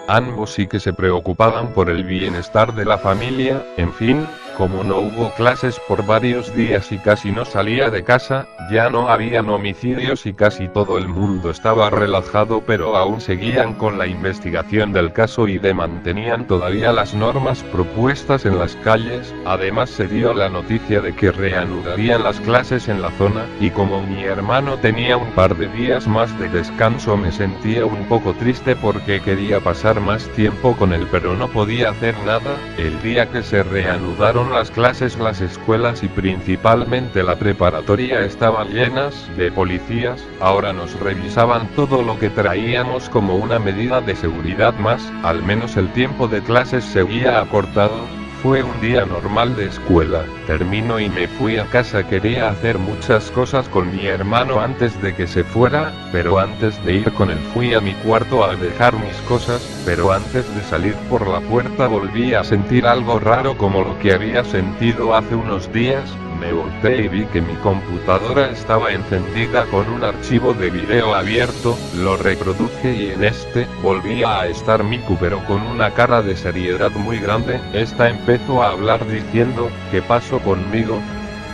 Ambos sí que se preocupaban por el bienestar de la familia. En fin, Como no hubo clases por varios días y casi no salía de casa, ya no habían homicidios y casi todo el mundo estaba relajado, pero aún seguían con la investigación del caso y mantenían todavía las normas propuestas en las calles. Además se dio la noticia de que reanudarían las clases en la zona, y como mi hermano tenía un par de días más de descanso me sentía un poco triste porque quería pasar más tiempo con él, pero no podía hacer nada. El día que se reanudaron las clases, las escuelas y principalmente la preparatoria estaban llenas de policías. Ahora nos revisaban todo lo que traíamos como una medida de seguridad más. Al menos el tiempo de clases seguía acortado. Fue un día normal de escuela. Terminó y me fui a casa. Quería hacer muchas cosas con mi hermano antes de que se fuera, pero antes de ir con él fui a mi cuarto a dejar mis cosas, pero antes de salir por la puerta volví a sentir algo raro como lo que había sentido hace unos días. Me volteé y vi que mi computadora estaba encendida con un archivo de video abierto. Lo reproduje y en este volvía a estar Miku, pero con una cara de seriedad muy grande. Esta empezó a hablar diciendo: ¿qué pasó conmigo?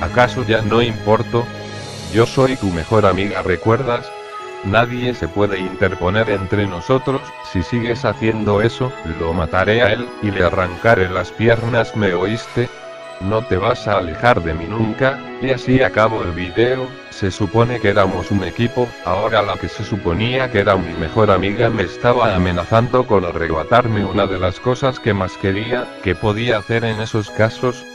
¿Acaso ya no importo? Yo soy tu mejor amiga, ¿recuerdas? Nadie se puede interponer entre nosotros. Si sigues haciendo eso, lo mataré a él y le arrancaré las piernas, ¿me oíste? No te vas a alejar de mí nunca. Y así acabó el video. Se supone que éramos un equipo. Ahora la que se suponía que era mi mejor amiga me estaba amenazando con arrebatarme una de las cosas que más quería. ¿Qué podía hacer en esos casos?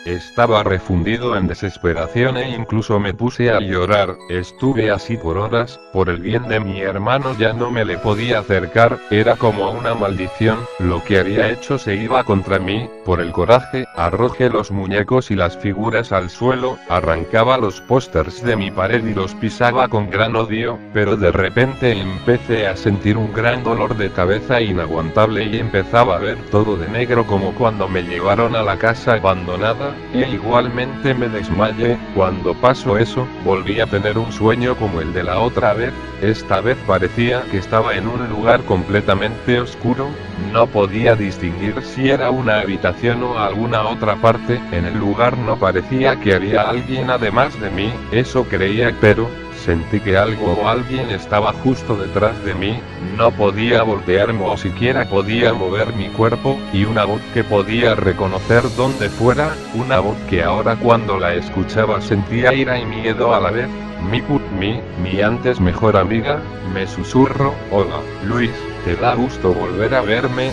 Estaba refundido en desesperación e incluso me puse a llorar. Estuve así por horas. Por el bien de mi hermano ya no me le podía acercar. Era como una maldición. Lo que había hecho se iba contra mí. Por el coraje, arrojé los muñecos y las figuras al suelo, arrancaba los pósters de mi pared y los pisaba con gran odio, pero de repente empecé a sentir un gran dolor de cabeza inaguantable y empezaba a ver todo de negro como cuando me llevaron a la casa abandonada. Igualmente me desmayé. Cuando pasó eso, volví a tener un sueño como el de la otra vez. Esta vez parecía que estaba en un lugar completamente oscuro. No podía distinguir si era una habitación o alguna otra parte. En el lugar no parecía que había alguien además de mí. Eso creía, pero sentí que algo o alguien estaba justo detrás de mí. No podía voltearme o siquiera podía mover mi cuerpo, y una voz que podía reconocer donde fuera, una voz que ahora cuando la escuchaba sentía ira y miedo a la vez. Mi antes mejor amiga, me susurró: hola, Luis, ¿te da gusto volver a verme?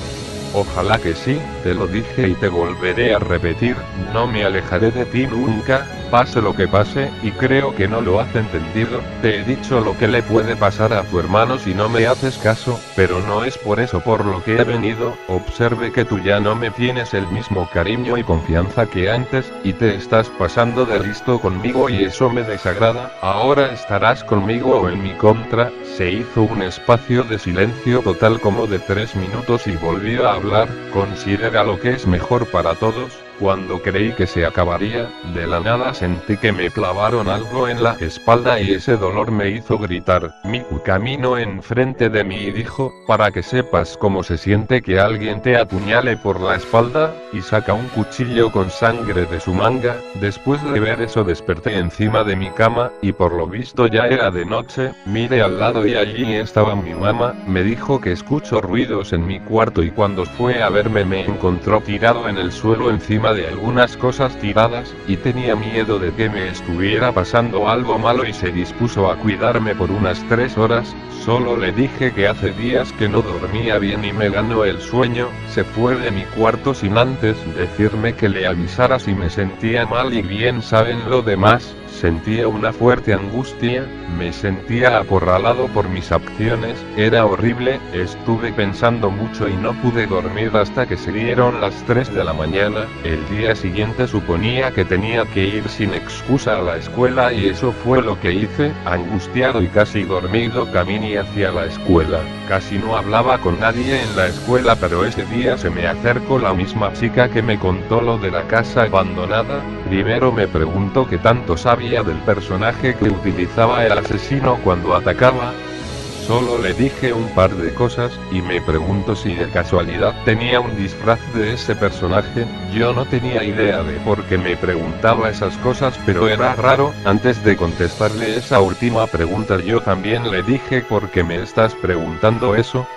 Ojalá que sí, te lo dije y te volveré a repetir, no me alejaré de ti nunca, pase lo que pase, y creo que no lo has entendido. Te he dicho lo que le puede pasar a tu hermano si no me haces caso, pero no es por eso por lo que he venido. Observe que tú ya no me tienes el mismo cariño y confianza que antes, y te estás pasando de listo conmigo y eso me desagrada. Ahora estarás conmigo o en mi contra. Se hizo un espacio de silencio total como de 3 minutos y volvió a hablar: considera lo que es mejor para todos. Cuando creí que se acabaría, de la nada sentí que me clavaron algo en la espalda y ese dolor me hizo gritar. Miku caminó enfrente de mí y dijo: para que sepas cómo se siente que alguien te apuñale por la espalda, y saca un cuchillo con sangre de su manga. Después de ver eso desperté encima de mi cama, y por lo visto ya era de noche. Miré al lado y allí estaba mi mamá. Me dijo que escucho ruidos en mi cuarto y cuando fue a verme me encontró tirado en el suelo encima de algunas cosas tiradas, y tenía miedo de que me estuviera pasando algo malo y se dispuso a cuidarme por unas 3 horas. Solo le dije que hace días que no dormía bien y me ganó el sueño. Se fue de mi cuarto sin antes decirme que le avisara si me sentía mal, y bien saben lo demás. Sentía una fuerte angustia, me sentía acorralado por mis acciones, era horrible. Estuve pensando mucho y no pude dormir hasta que se dieron las 3 de la mañana. El día siguiente suponía que tenía que ir sin excusa a la escuela y eso fue lo que hice. Angustiado y casi dormido caminé hacia la escuela. Casi no hablaba con nadie en la escuela, pero ese día se me acercó la misma chica que me contó lo de la casa abandonada. Primero me preguntó qué tanto sabía del personaje que utilizaba el asesino cuando atacaba. Solo le dije un par de cosas, y me pregunto si de casualidad tenía un disfraz de ese personaje. Yo no tenía idea de por qué me preguntaba esas cosas, pero era raro. Antes de contestarle esa última pregunta, yo también le dije: ¿por qué me estás preguntando eso?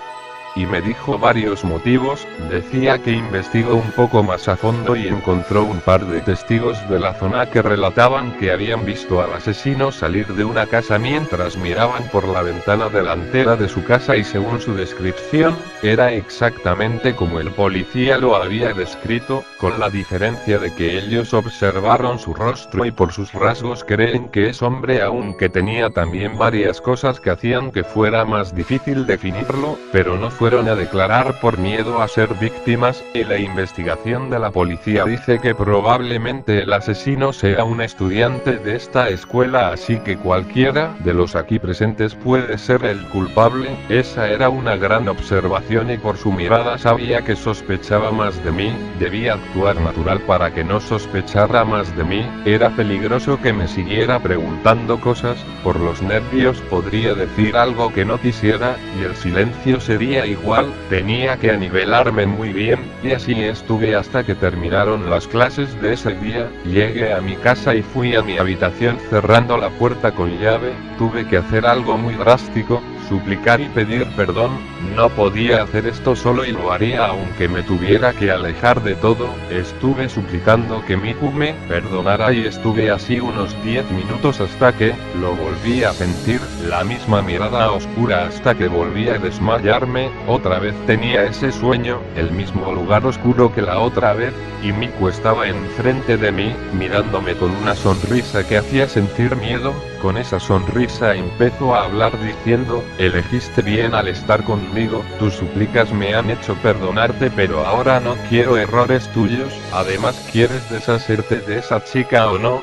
Y me dijo varios motivos. Decía que investigó un poco más a fondo y encontró un par de testigos de la zona que relataban que habían visto al asesino salir de una casa mientras miraban por la ventana delantera de su casa, y según su descripción, era exactamente como el policía lo había descrito, con la diferencia de que ellos observaron su rostro y por sus rasgos creen que es hombre, aunque tenía también varias cosas que hacían que fuera más difícil definirlo, pero no fueron a declarar por miedo a ser víctimas. Y la investigación de la policía dice que probablemente el asesino sea un estudiante de esta escuela, así que cualquiera de los aquí presentes puede ser el culpable. Esa era una gran observación, y por su mirada sabía que sospechaba más de mí. Debía actuar natural para que no sospechara más de mí. Era peligroso que me siguiera preguntando cosas. Por los nervios podría decir algo que no quisiera, y el silencio sería igual. Tenía que anivelarme muy bien, y así estuve hasta que terminaron las clases de ese día. Llegué a mi casa y fui a mi habitación cerrando la puerta con llave. Tuve que hacer algo muy drástico: suplicar y pedir perdón. No podía hacer esto solo, y lo haría aunque me tuviera que alejar de todo. Estuve suplicando que Miku me perdonara, y estuve así unos 10 minutos hasta que lo volví a sentir, la misma mirada oscura, hasta que volví a desmayarme. Otra vez tenía ese sueño, el mismo lugar oscuro que la otra vez, y Miku estaba enfrente de mí, mirándome con una sonrisa que hacía sentir miedo. Con esa sonrisa empezó a hablar diciendo: elegiste bien al estar conmigo, tus súplicas me han hecho perdonarte, pero ahora no quiero errores tuyos. Además, ¿quieres deshacerte de esa chica o no?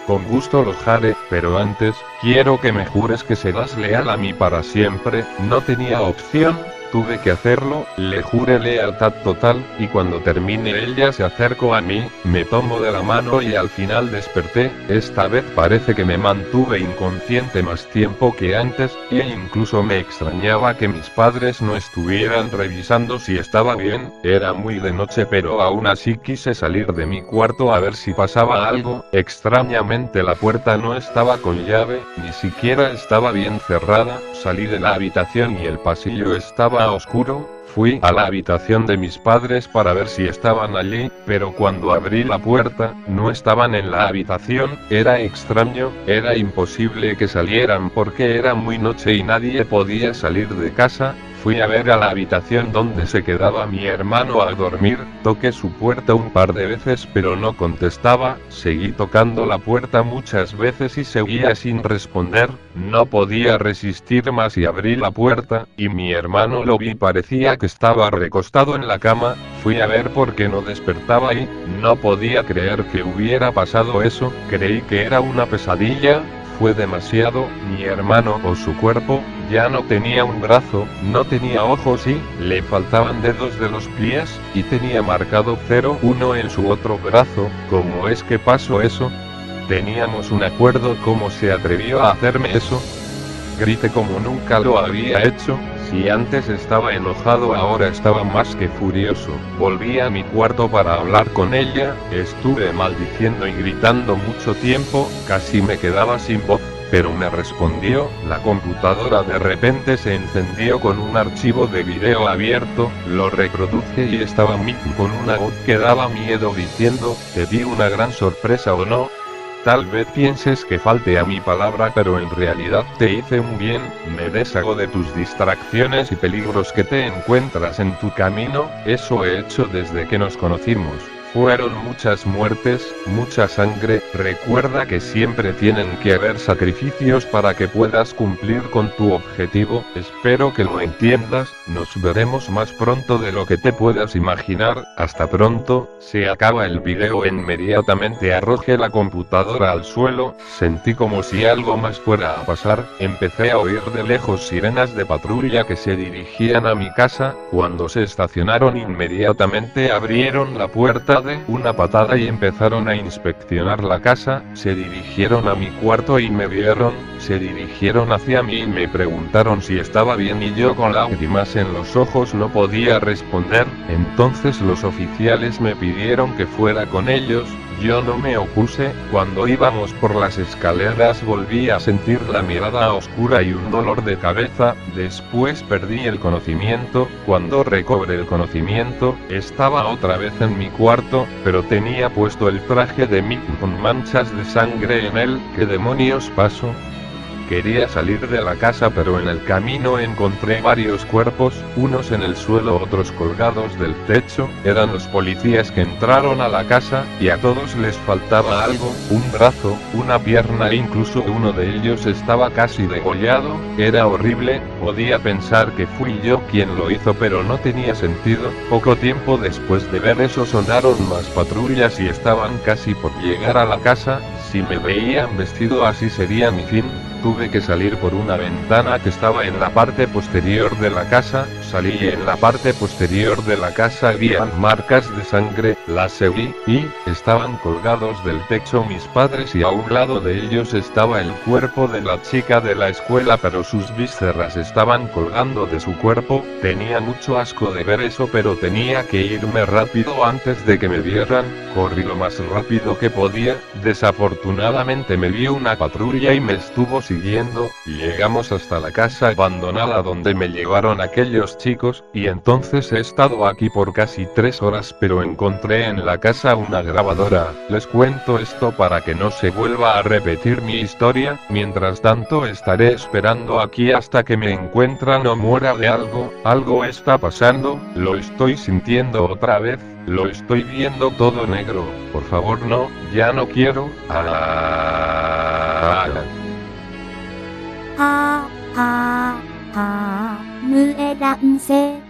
Con gusto lo haré, pero antes, quiero que me jures que serás leal a mí para siempre. No tenía opción. Tuve que hacerlo, le juré lealtad total, y cuando terminé ella se acercó a mí, me tomó de la mano y al final desperté. Esta vez parece que me mantuve inconsciente más tiempo que antes, e incluso me extrañaba que mis padres no estuvieran revisando si estaba bien. Era muy de noche, pero aún así quise salir de mi cuarto a ver si pasaba algo. Extrañamente la puerta no estaba con llave, ni siquiera estaba bien cerrada. Salí de la habitación y el pasillo estaba oscuro. Fui a la habitación de mis padres para ver si estaban allí, pero cuando abrí la puerta, no estaban en la habitación. Era extraño, era imposible que salieran porque era muy noche y nadie podía salir de casa. Fui a ver a la habitación donde se quedaba mi hermano a dormir. Toqué su puerta un par de veces, pero no contestaba. Seguí tocando la puerta muchas veces y seguía sin responder. No podía resistir más y abrí la puerta, y mi hermano lo vi. Parecía que estaba recostado en la cama. Fui a ver por qué no despertaba y no podía creer que hubiera pasado eso. Creí que era una pesadilla. Fue demasiado. Mi hermano, o su cuerpo, ya no tenía un brazo, no tenía ojos y le faltaban dedos de los pies, y tenía marcado 01 en su otro brazo. ¿Cómo es que pasó eso? Teníamos un acuerdo. ¿Cómo se atrevió a hacerme eso? Grité como nunca lo había hecho. Si antes estaba enojado, ahora estaba más que furioso. Volví a mi cuarto para hablar con ella. Estuve maldiciendo y gritando mucho tiempo, casi me quedaba sin voz, pero me respondió. La computadora de repente se encendió con un archivo de video abierto. Lo reproduje y estaba Miku con una voz que daba miedo diciendo: ¿te di una gran sorpresa o no? Tal vez pienses que falte a mi palabra, pero en realidad te hice un bien. Me deshago de tus distracciones y peligros que te encuentras en tu camino. Eso he hecho desde que nos conocimos. Fueron muchas muertes, mucha sangre. Recuerda que siempre tienen que haber sacrificios para que puedas cumplir con tu objetivo. Espero que lo entiendas. Nos veremos más pronto de lo que te puedas imaginar. Hasta pronto. Se acaba el video. Inmediatamente arrojé la computadora al suelo. Sentí como si algo más fuera a pasar. Empecé a oír de lejos sirenas de patrulla que se dirigían a mi casa. Cuando se estacionaron, inmediatamente abrieron la puerta de una patada y empezaron a inspeccionar la casa, se dirigieron a mi cuarto y me vieron, se dirigieron hacia mí y me preguntaron si estaba bien y yo con lágrimas en los ojos no podía responder. Entonces los oficiales me pidieron que fuera con ellos, yo no me opuse. Cuando íbamos por las escaleras volví a sentir la mirada oscura y un dolor de cabeza, después perdí el conocimiento. Cuando recobré el conocimiento, estaba otra vez en mi cuarto, pero tenía puesto el traje de Mick con manchas de sangre en él. ¿Qué demonios pasó? Quería salir de la casa pero en el camino encontré varios cuerpos, unos en el suelo, otros colgados del techo. Eran los policías que entraron a la casa, y a todos les faltaba algo, un brazo, una pierna e incluso uno de ellos estaba casi degollado. Era horrible, podía pensar que fui yo quien lo hizo pero no tenía sentido. Poco tiempo después de ver eso sonaron más patrullas y estaban casi por llegar a la casa. Si me veían vestido así sería mi fin. Tuve que salir por una ventana que estaba en la parte posterior de la casa. Salí y en la parte posterior de la casa había marcas de sangre. Las seguí, y estaban colgados del techo mis padres y a un lado de ellos estaba el cuerpo de la chica de la escuela, pero sus vísceras estaban colgando de su cuerpo. Tenía mucho asco de ver eso pero tenía que irme rápido antes de que me vieran. Corrí lo más rápido que podía. Desafortunadamente me vio una patrulla y me estuvo siguiendo. Llegamos hasta la casa abandonada donde me llevaron aquellos chicos, y entonces he estado aquí por casi 3 horas pero encontré en la casa una grabadora. Les cuento esto para que no se vuelva a repetir mi historia. Mientras tanto estaré esperando aquí hasta que me encuentran o muera de algo. Algo está pasando, lo estoy sintiendo otra vez. Lo estoy viendo todo negro. Por favor no, ya no quiero. 무에랑세